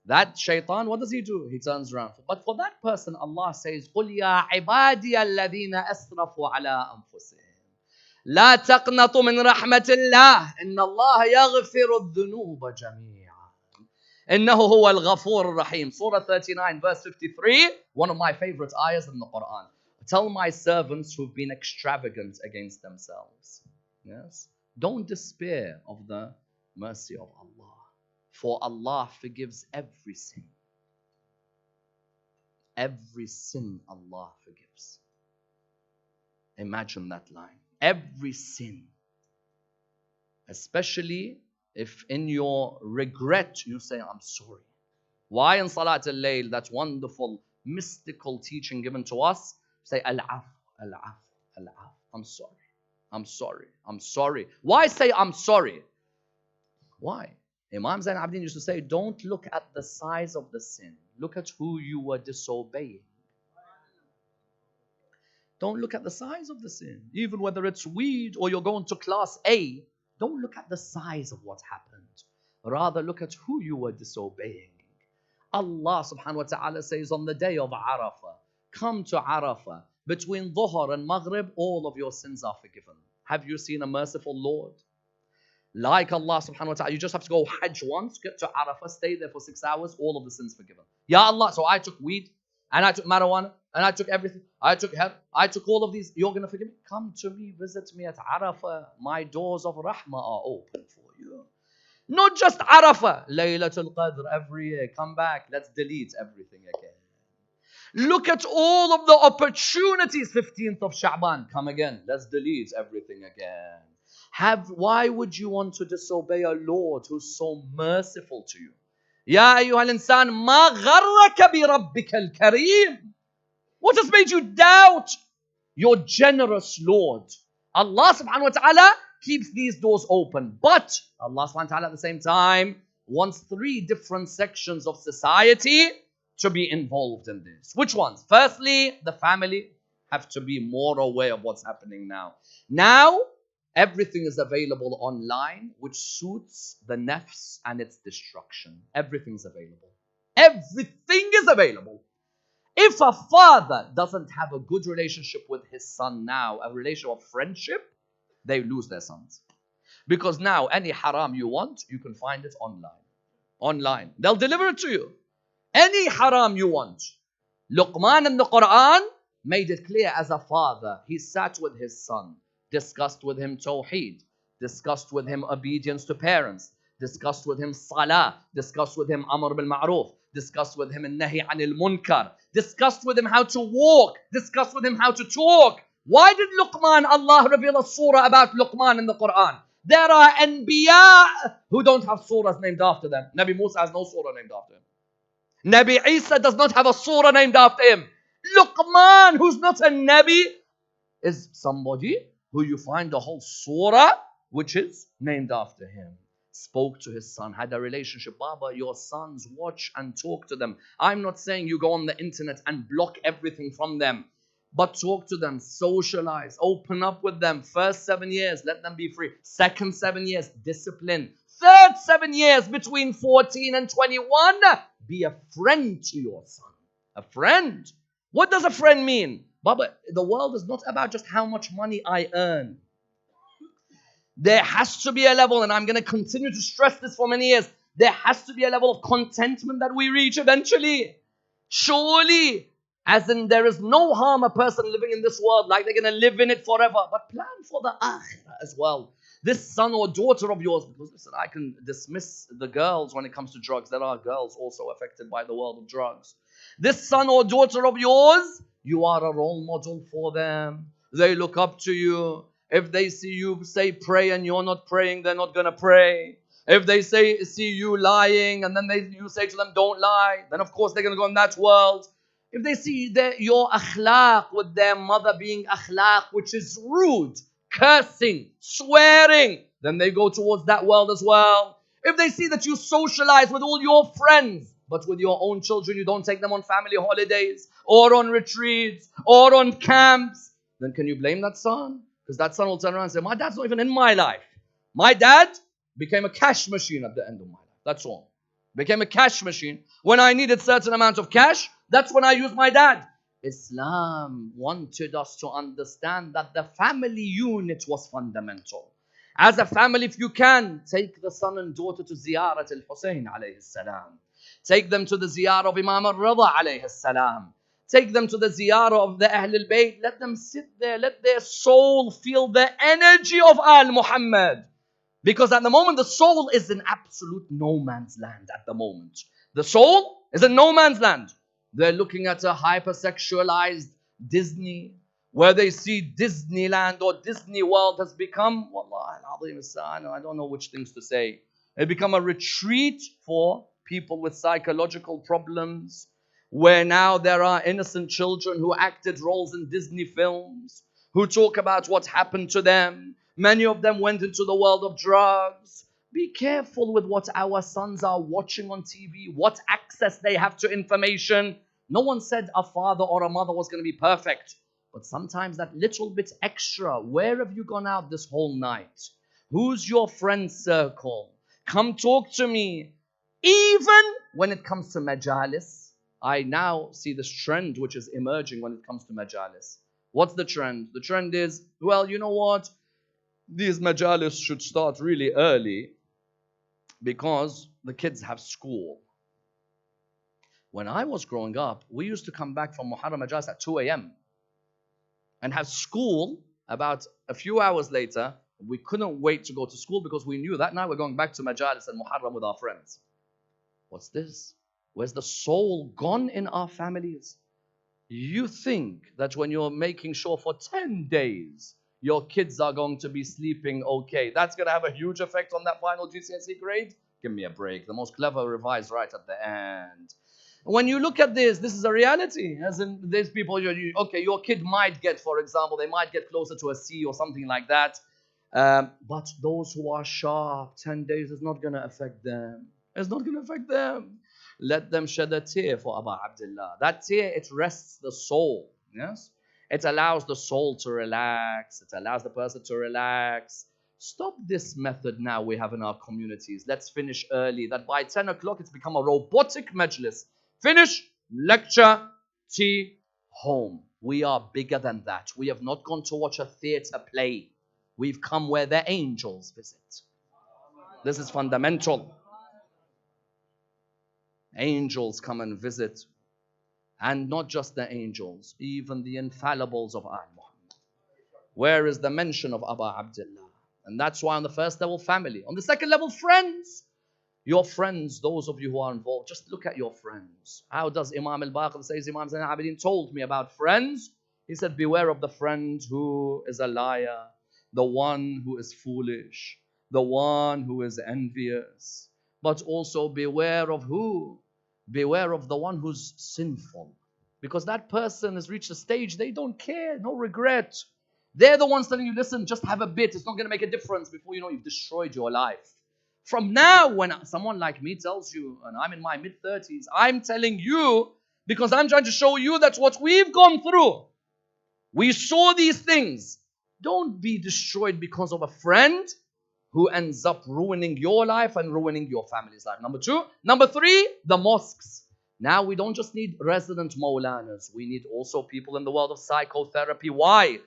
That shaitan, what does he do? He turns around. But for that person, Allah says, قُلْ يَا عِبَادِيَ الَّذِينَ أَسْرَفُوا عَلَىٰ أَنفُسِهِمْ لَا تَقْنَطُوا مِنْ رَحْمَةِ اللَّهِ إِنَّ اللَّهَ يَغْفِرُ الذُّنُوبَ جَمِيعًا إِنَّهُ هُوَ الْغَفُورُ الرَّحِيمُ. Surah 39, verse 53, one of my favorite ayahs in the Quran. Tell my servants who've been extravagant against themselves. Yes? Don't despair of the mercy of Allah. For Allah forgives every sin. Every sin Allah forgives. Imagine that line. Every sin, especially if in your regret you say, I'm sorry. Why in Salat al-Layl, that wonderful mystical teaching given to us, say al-af, al-af, al-af. I'm sorry. I'm sorry. I'm sorry. Why say I'm sorry? Why? Imam Zain Abidin used to say, don't look at the size of the sin. Look at who you were disobeying. Don't look at the size of the sin. Even whether it's weed or you're going to class A, don't look at the size of what happened. Rather, look at who you were disobeying. Allah subhanahu wa ta'ala says on the day of Arafah, come to Arafah. Between Dhuhr and Maghrib, all of your sins are forgiven. Have you seen a merciful Lord? Like Allah subhanahu wa ta'ala, you just have to go Hajj once, get to Arafah, stay there for 6 hours, all of the sins forgiven. Ya Allah, so I took weed, and I took marijuana, and I took everything. I took hemp, I took all of these. You're going to forgive me? Come to me, visit me at Arafah. My doors of Rahmah are open for you. Not just Arafah, Laylatul Qadr every year. Come back, let's delete everything again. Look at all of the opportunities. 15th of Sha'ban, come again. Let's delete everything again. Why would you want to disobey a Lord who's so merciful to you? Ya ayyuhal insan, ma gharraka bi rabbikal kareem. What has made you doubt your generous Lord? Allah subhanahu wa ta'ala keeps these doors open. But Allah subhanahu wa ta'ala at the same time wants 3 different sections of society to be involved in this. Which ones? Firstly, the family have to be more aware of what's happening now. Now, everything is available online, which suits the nafs and its destruction. Everything's available. Everything is available. If a father doesn't have a good relationship with his son now, a relationship of friendship, they lose their sons. Because now, any haram you want, you can find it online. Online. They'll deliver it to you. Any haram you want. Luqman in the Quran made it clear as a father. He sat with his son, discussed with him tawheed, discussed with him obedience to parents, discussed with him salah, discussed with him amr bil ma'ruf, discussed with him nahi anil munkar, discussed with him how to walk, discussed with him how to talk. Why did Luqman, Allah reveal a surah about Luqman in the Quran? There are anbiya who don't have surahs named after them. Nabi Musa has no surah named after him. Nabi Isa does not have a surah named after him. Luqman, who's not a Nabi, is somebody who you find the whole surah which is named after him. Spoke to his son, had a relationship. Baba, your sons, watch and talk to them. I'm not saying you go on the internet and block everything from them, but talk to them, socialize, open up with them. First 7 years, let them be free. Second 7 years, discipline. Third 7 years, between 14 and 21, be a friend to your son. A friend. What does a friend mean? Baba, the world is not about just how much money I earn. There has to be a level, and I'm going to continue to stress this for many years, there has to be a level of contentment that we reach eventually. Surely, as in there is no harm a person living in this world, like they're going to live in it forever, but plan for the akhirah as well. This son or daughter of yours, because listen, I can dismiss the girls when it comes to drugs. There are girls also affected by the world of drugs. This son or daughter of yours, you are a role model for them. They look up to you. If they see you say pray and you're not praying, they're not going to pray. If they see you lying and then you say to them, don't lie, then of course they're going to go in that world. If they see your akhlaq with their mother being akhlaq, which is rude, cursing, swearing, then they go towards that world as well. If they see that you socialize with all your friends, but with your own children, you don't take them on family holidays or on retreats or on camps, then can you blame that son? Because that son will turn around and say, my dad's not even in my life. My dad became a cash machine at the end of my life. That's all. Became a cash machine. When I needed certain amount of cash, that's when I used my dad. Islam wanted us to understand that the family unit was fundamental. As a family, if you can, take the son and daughter to ziyarat al-Husayn alayhi salam. Take them to the ziyarah of Imam al-Rida alayhi salam. Take them to the ziyarah of the Ahl al-Bayt. Let them sit there. Let their soul feel the energy of Al-Muhammad. Because at the moment, the soul is in absolute no man's land at the moment. The soul is in no man's land. They're looking at a hypersexualized Disney where they see Disneyland or Disney World has become, wallah al-azim, I don't know which things to say. It become a retreat for people with psychological problems, where now there are innocent children who acted roles in Disney films, who talk about what happened to them. Many of them went into the world of drugs. Be careful with what our sons are watching on TV, what access they have to information. No one said a father or a mother was going to be perfect. But sometimes that little bit extra, where have you gone out this whole night? Who's your friend circle? Come talk to me. Even when it comes to majalis, I now see this trend which is emerging when it comes to majalis. What's the trend? The trend is, well, you know what? These majalis should start really early because the kids have school. When I was growing up, we used to come back from Muharram majalis at 2 a.m. and have school about a few hours later. We couldn't wait to go to school because we knew that night we're going back to majalis and Muharram with our friends. What's this? Where's the soul gone in our families? You think that when you're making sure for 10 days your kids are going to be sleeping okay, that's going to have a huge effect on that final GCSE grade? Give me a break. The most clever revise right at the end. When you look at this is a reality. As in, there's people, okay, your kid might get, for example, they might get closer to a C or something like that. But those who are sharp, 10 days is not going to affect them. It's not going to affect them. Let them shed a tear for Abu Abdullah. That tear, it rests the soul. Yes? It allows the soul to relax. It allows the person to relax. Stop this method now we have in our communities. Let's finish early. That by 10 o'clock, it's become a robotic majlis. Finish, lecture, tea, home. We are bigger than that. We have not gone to watch a theatre play. We've come where the angels visit. This is fundamental. Angels come and visit. And not just the angels, even the infallibles of Al Muhammad. Where is the mention of Abu Abdullah? And that's why on the first level, family. On the second level, friends. Your friends, those of you who are involved, just look at your friends. How does Imam al-Baqir says, Imam Zain al-Abidin told me about friends. He said, beware of the friend who is a liar, the one who is foolish, the one who is envious. But also beware of who? Beware of the one who's sinful. Because that person has reached a stage, they don't care, no regret. They're the ones telling you, listen, just have a bit. It's not going to make a difference. Before you know, you've destroyed your life. From now, when someone like me tells you, and I'm in my mid-30s, I'm telling you because I'm trying to show you that's what we've gone through. We saw these things. Don't be destroyed because of a friend who ends up ruining your life and ruining your family's life. Number two. Number three, the mosques. Now we don't just need resident Maulanas. We need also people in the world of psychotherapy. Why?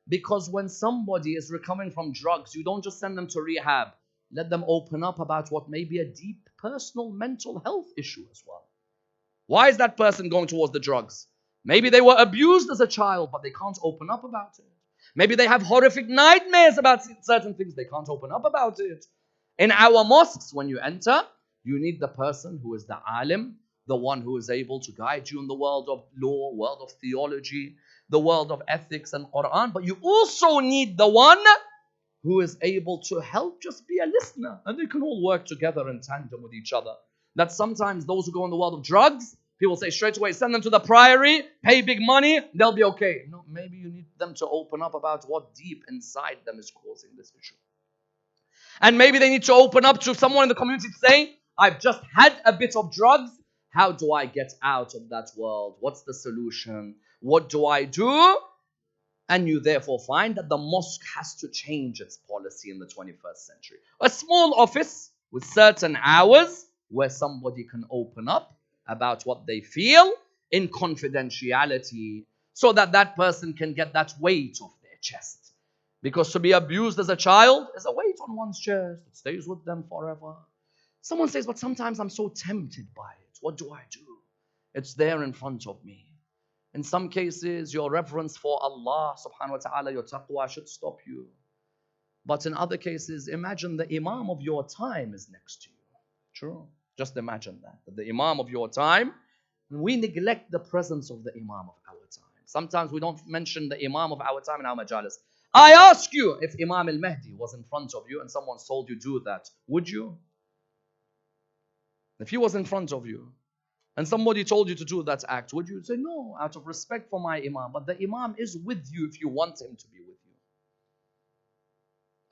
Because when somebody is recovering from drugs, you don't just send them to rehab. Let them open up about what may be a deep personal mental health issue as well. Why is that person going towards the drugs? Maybe they were abused as a child, but they can't open up about it. Maybe they have horrific nightmares about certain things. They can't open up about it. In our mosques, when you enter, you need the person who is the alim, the one who is able to guide you in the world of law, world of theology, the world of ethics and Quran. But you also need the one who is able to help just be a listener. And they can all work together in tandem with each other. That sometimes those who go in the world of drugs, people say straight away, send them to the priory, pay big money, they'll be okay. No, maybe you need them to open up about what deep inside them is causing this issue. And maybe they need to open up to someone in the community to say, I've just had a bit of drugs. How do I get out of that world? What's the solution? What do I do? And you therefore find that the mosque has to change its policy in the 21st century. A small office with certain hours where somebody can open up about what they feel in confidentiality so that that person can get that weight off their chest. Because to be abused as a child is a weight on one's chest. It stays with them forever. Someone says, but sometimes I'm so tempted by it. What do I do? It's there in front of me. In some cases, your reverence for Allah subhanahu wa ta'ala, your taqwa should stop you. But in other cases, imagine the Imam of your time is next to you. True. Just imagine that the Imam of your time, we neglect the presence of the Imam of our time. Sometimes we don't mention the Imam of our time in our majalis. I ask you, if Imam al-Mahdi was in front of you and someone told you do that, would you? If he was in front of you and somebody told you to do that act, would you say, no, out of respect for my Imam? But the Imam is with you if you want him to be with you.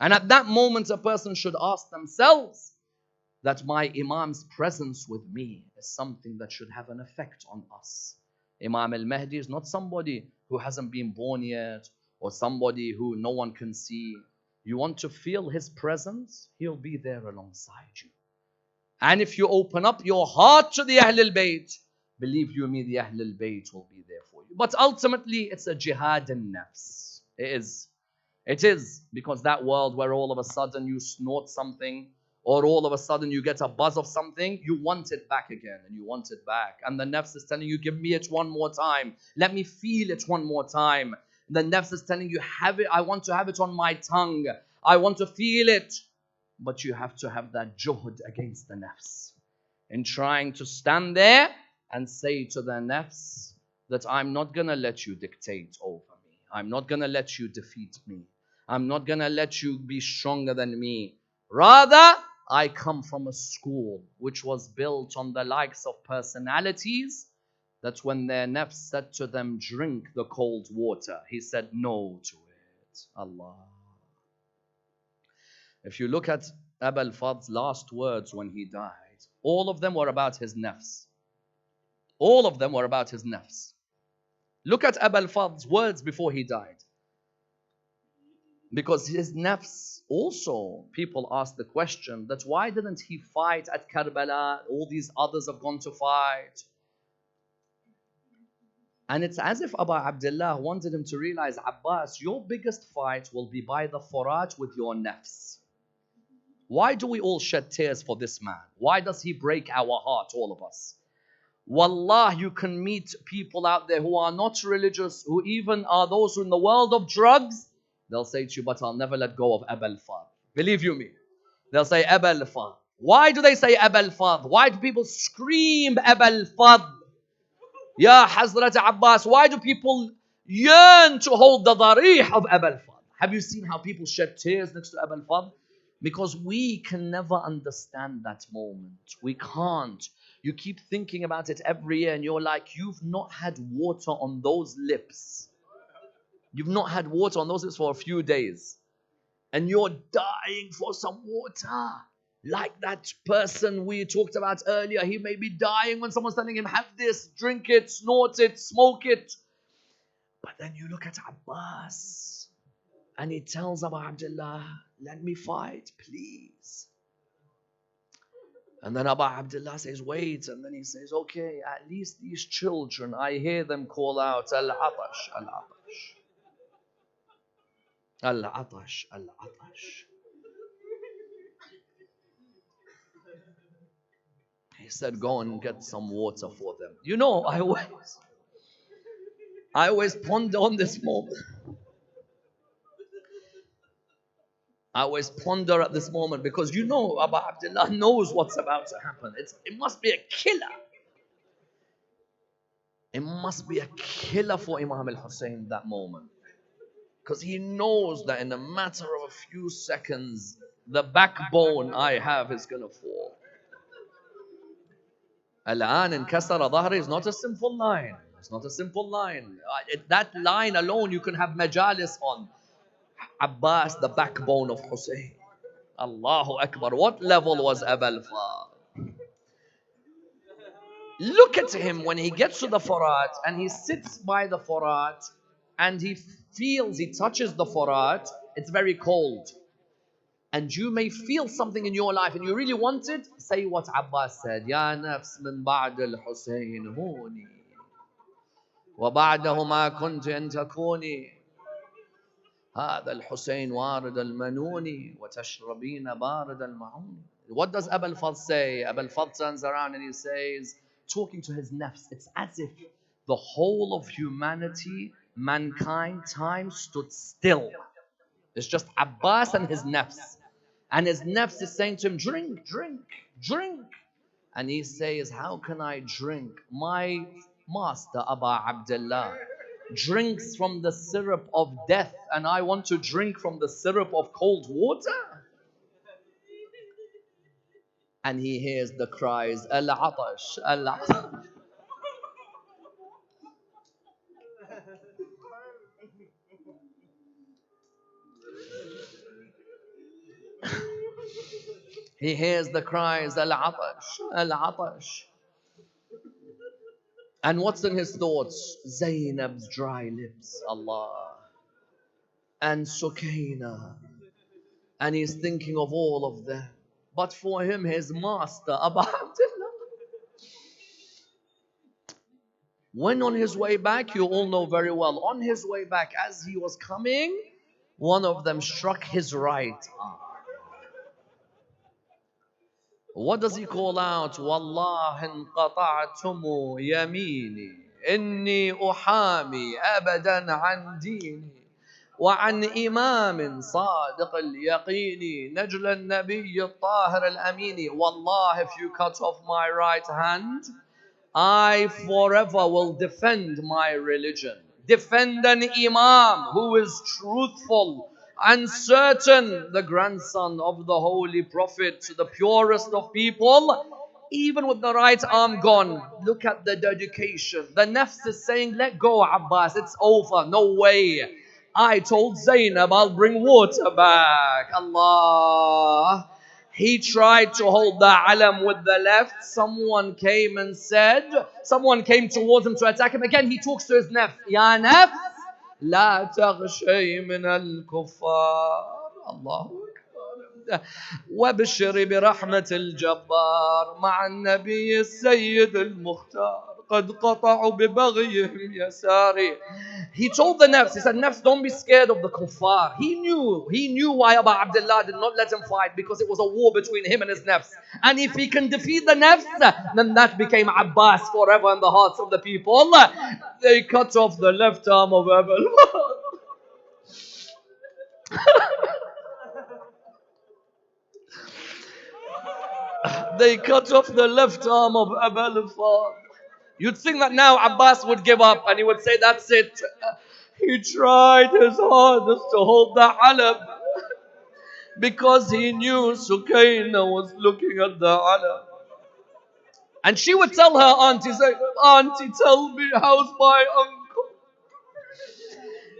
And at that moment, a person should ask themselves that my Imam's presence with me is something that should have an effect on us. Imam al-Mahdi is not somebody who hasn't been born yet or somebody who no one can see. You want to feel his presence, he'll be there alongside you. And if you open up your heart to the Ahlul Bayt, believe you me, the Ahlul Bayt will be there for you. But ultimately, it's a jihad in nafs. It is. It is, because that world where all of a sudden you snort something, or all of a sudden you get a buzz of something, you want it back again, and you want it back. And the nafs is telling you, give me it one more time. Let me feel it one more time. The nafs is telling you, have it. I want to have it on my tongue. I want to feel it. But you have to have that juhd against the nafs, in trying to stand there and say to the nafs that I'm not going to let you dictate over me. I'm not going to let you defeat me. I'm not going to let you be stronger than me. Rather, I come from a school which was built on the likes of personalities that when their nafs said to them, drink the cold water, he said no to it. Allah. If you look at Abu al-Fadl's last words when he died, all of them were about his nafs. All of them were about his nafs. Look at Abu al-Fadl's words before he died. Because his nafs also, people ask the question that why didn't he fight at Karbala? All these others have gone to fight. And it's as if Abu Abdullah wanted him to realize, Abbas, your biggest fight will be by the Furat with your nafs. Why do we all shed tears for this man? Why does he break our heart, all of us? Wallah, you can meet people out there who are not religious, who even are those who in the world of drugs. They'll say to you, but I'll never let go of Abu al-Fadl. Believe you me. They'll say Abu al-Fadl. Why do they say Abu al-Fadl? Why do people scream Abu al-Fadl? Ya Hazrat Abbas, why do people yearn to hold the darih of Abu al-Fadl? Have you seen how people shed tears next to Abu al-Fadl? Because we can never understand that moment. We can't. You keep thinking about it every year and you're like, you've not had water on those lips. You've not had water on those lips for a few days. And you're dying for some water. Like that person we talked about earlier. He may be dying when someone's telling him, have this, drink it, snort it, smoke it. But then you look at Abbas and he tells Abu Abdullah, let me fight, please. And then Abu Abdullah says, wait. And then he says, okay, at least these children, I hear them call out, Al-Atash, Al-Atash. Al-Atash, Al-Atash. He said, go and get some water for them. You know, I always ponder on this moment. I always ponder at this moment because you know Abu Abdullah knows what's about to happen. It must be a killer. It must be a killer for Imam al-Husayn that moment. Because he knows that in a matter of a few seconds, the backbone I have is going to fall. Al-an inkasara dhahri is not a simple line. It's not a simple line. That line alone you can have majalis on. Abbas, the backbone of Husayn. Allahu Akbar. What level was Abu al-Fadl? Look at him when he gets to the Furat and he sits by the Furat and he touches the Furat. It's very cold. And you may feel something in your life and you really want it. Say what Abbas said. Ya nafs min ba'd al-Husayn huni. Wa ba'dahu ma kunti an takuni. هذا الحسين وارد المنوني وتشربين بارد المعون. What does Abu al-Fadl say? Abu al-Fadl turns around and he says, talking to his nafs, it's as if the whole of humanity, mankind, time stood still. It's just Abbas and his nafs. And his nafs is saying to him, drink, drink, drink. And he says, how can I drink? My master Abu Abdullah drinks from the syrup of death, and I want to drink from the syrup of cold water? And he hears the cries, Al-Atash, Al-Atash. He hears the cries, Al-Atash, Al-Atash. And what's in his thoughts? Zainab's dry lips, Allah. And Sukaina. And he's thinking of all of them. But for him, his master, Abu Abdullah, when on his way back, you all know very well, on his way back, as he was coming, one of them struck his right arm. What does he call out? Wallah inqata'tumu yamini inni uhami abadan an dini وعن إمام صادق اليقين نجل النبي الطاهر الأمين. Wallah, if you cut off my right hand, I forever will defend my religion. Defend an Imam who is truthful and certain, the grandson of the Holy Prophet, the purest of people, even with the right arm gone. Look at the dedication. The nafs is saying, let go, Abbas, it's over, no way. I told Zainab I'll bring water back. Allah. He tried to hold the alam with the left. Someone came towards him to attack him. Again, he talks to his nafs. Ya nafs, la taghshay min al-kuffar. Allahu Akbar. وابشري برحمة الجبار مع النبي السيد المختار قد قطعوا ببغيهم يساري. He told the nafs, he said, nafs, don't be scared of the kuffar. He knew why Abu Abdullah did not let him fight, because it was a war between him and his nafs. And if he can defeat the nafs, then that became Abbas forever in the hearts of the people. They cut off the left arm of Abu. They cut off the left arm of Abu al-Fadl. You'd think that now Abbas would give up and he would say, that's it. He tried his hardest to hold the alam because he knew Sukaina was looking at the alam. And she would tell her auntie, say, auntie, tell me, how's my uncle?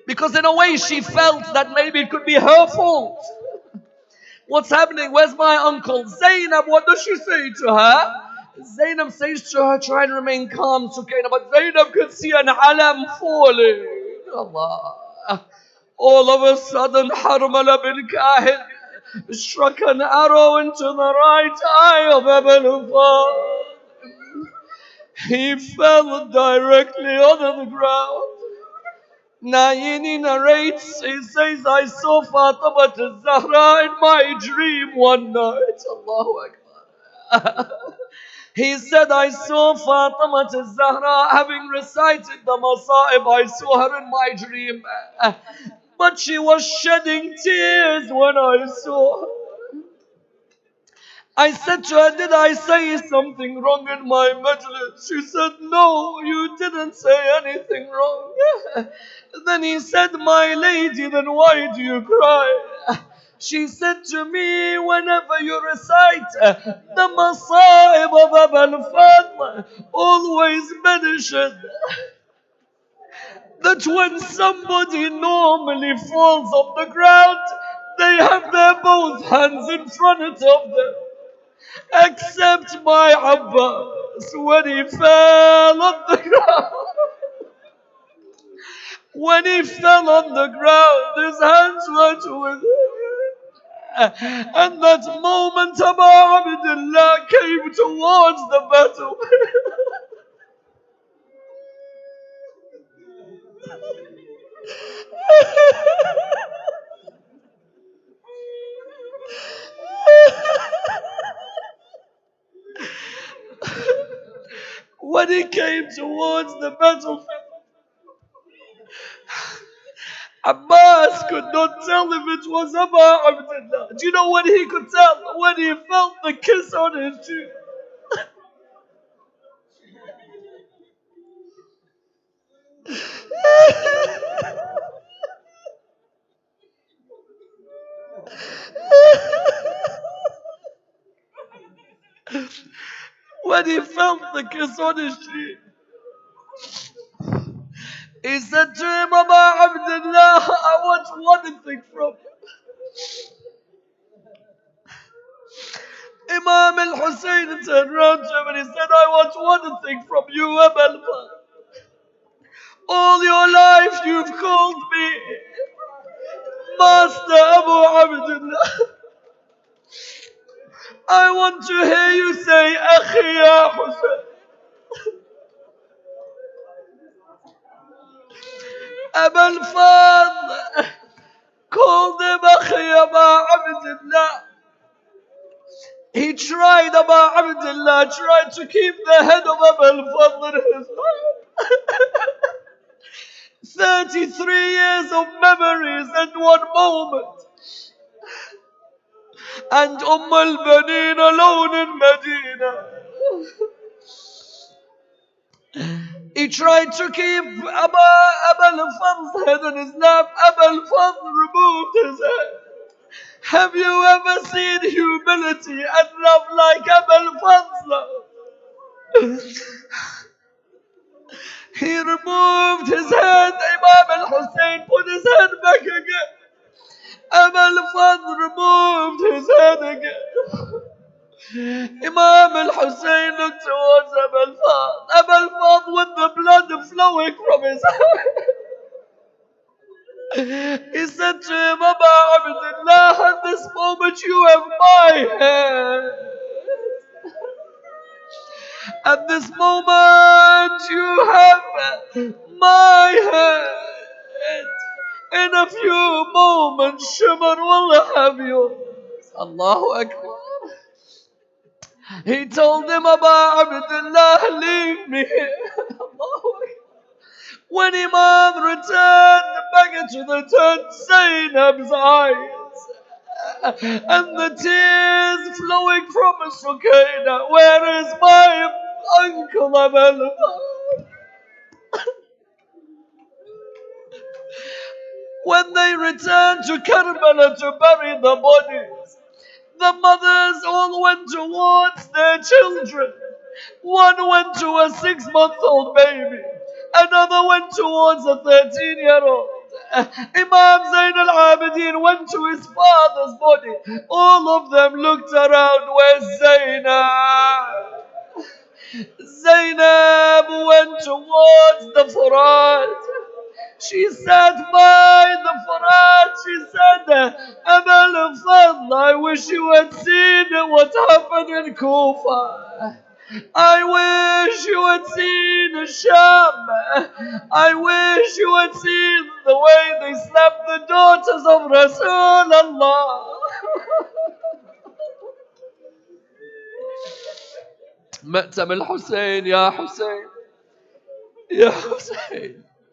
Because in a way she felt that maybe it could be her fault. What's happening? Where's my uncle? Zainab, what does she say to her? Zainab says to her, try and remain calm, Sukaina. But Zainab could see an alam falling. Allah. All of a sudden, Harmala bin Kahil struck an arrow into the right eye of Abu al-Fadl. He fell directly onto the ground. Nayini narrates, he says, I saw Fatima al-Zahra in my dream one night. Allahu Akbar. He said, I saw Fatima al-Zahra having recited the Masa'ib. I saw her in my dream. But she was shedding tears when I saw her. I said to her, did I say something wrong in my majlis? She said, no, you didn't say anything wrong. Then he said, my lady, then why do you cry? She said to me, whenever you recite the Masa'ib of Abu al-Fadl, always mention that when somebody normally falls off the ground, they have their both hands in front of them. Except my Abbas, when he fell on the ground. When he fell on the ground, his hands went with him. And that moment, Abu Abdullah came towards the battle. When he came towards the battlefield, Abbas could not tell if it was Abu Abdullah. Do you know when he could tell? When he felt the kiss on his cheek. When he felt the kiss on his cheek, he said to him, Ammar Abdullah, I want one thing from you. Imam al-Husayn turned around to him and he said, I want one thing from you, Abul Fadl. All your life you've called me Master Abu Abdullah. I want to hear you say, Akhi ya Husayn. Abul Fadl called him Akhi Abu Abdullah. He tried, Abu Abdullah tried to keep the head of Abul Fadl in his hand. 33 years of memories and one moment. And al-Baneen alone in Medina. He tried to keep Abul Fadl's head on his lap. Abul Fadl removed his head. Have you ever seen humility and love like Abul Fadl's love? He removed his head. Imam al-Husayn put his head back again. Abul Fadl removed his head again. Imam al-Husayn looked towards Abul Fadl. Abul Fadl with the blood flowing from his head. He said to him, Abu Abdullah, at this moment you have my head. At this moment you have my head. In a few moments, Shimon will have yours. Allahu Akbar. He told him, Abu Abdullah, leave me here. Allahu Akbar. When Imam returned back into the tent, Zainab's eyes and the tears flowing from Sukaina. Where is my uncle Ammar? When they returned to Karbala to bury the bodies, the mothers all went towards their children. One went to a 6-month-old baby. Another went towards a 13-year-old. Imam Zayn al-Abidin went to his father's body. All of them looked around. Where's Zainab? Zainab went towards the Furat. She sat by the Furat. She said, Abul Fadl, I wish you had seen what happened in Kufa. I wish you had seen Sham. I wish you had seen the way they slapped the daughters of Rasulullah. مأتم الحسين يا حسين يا حسين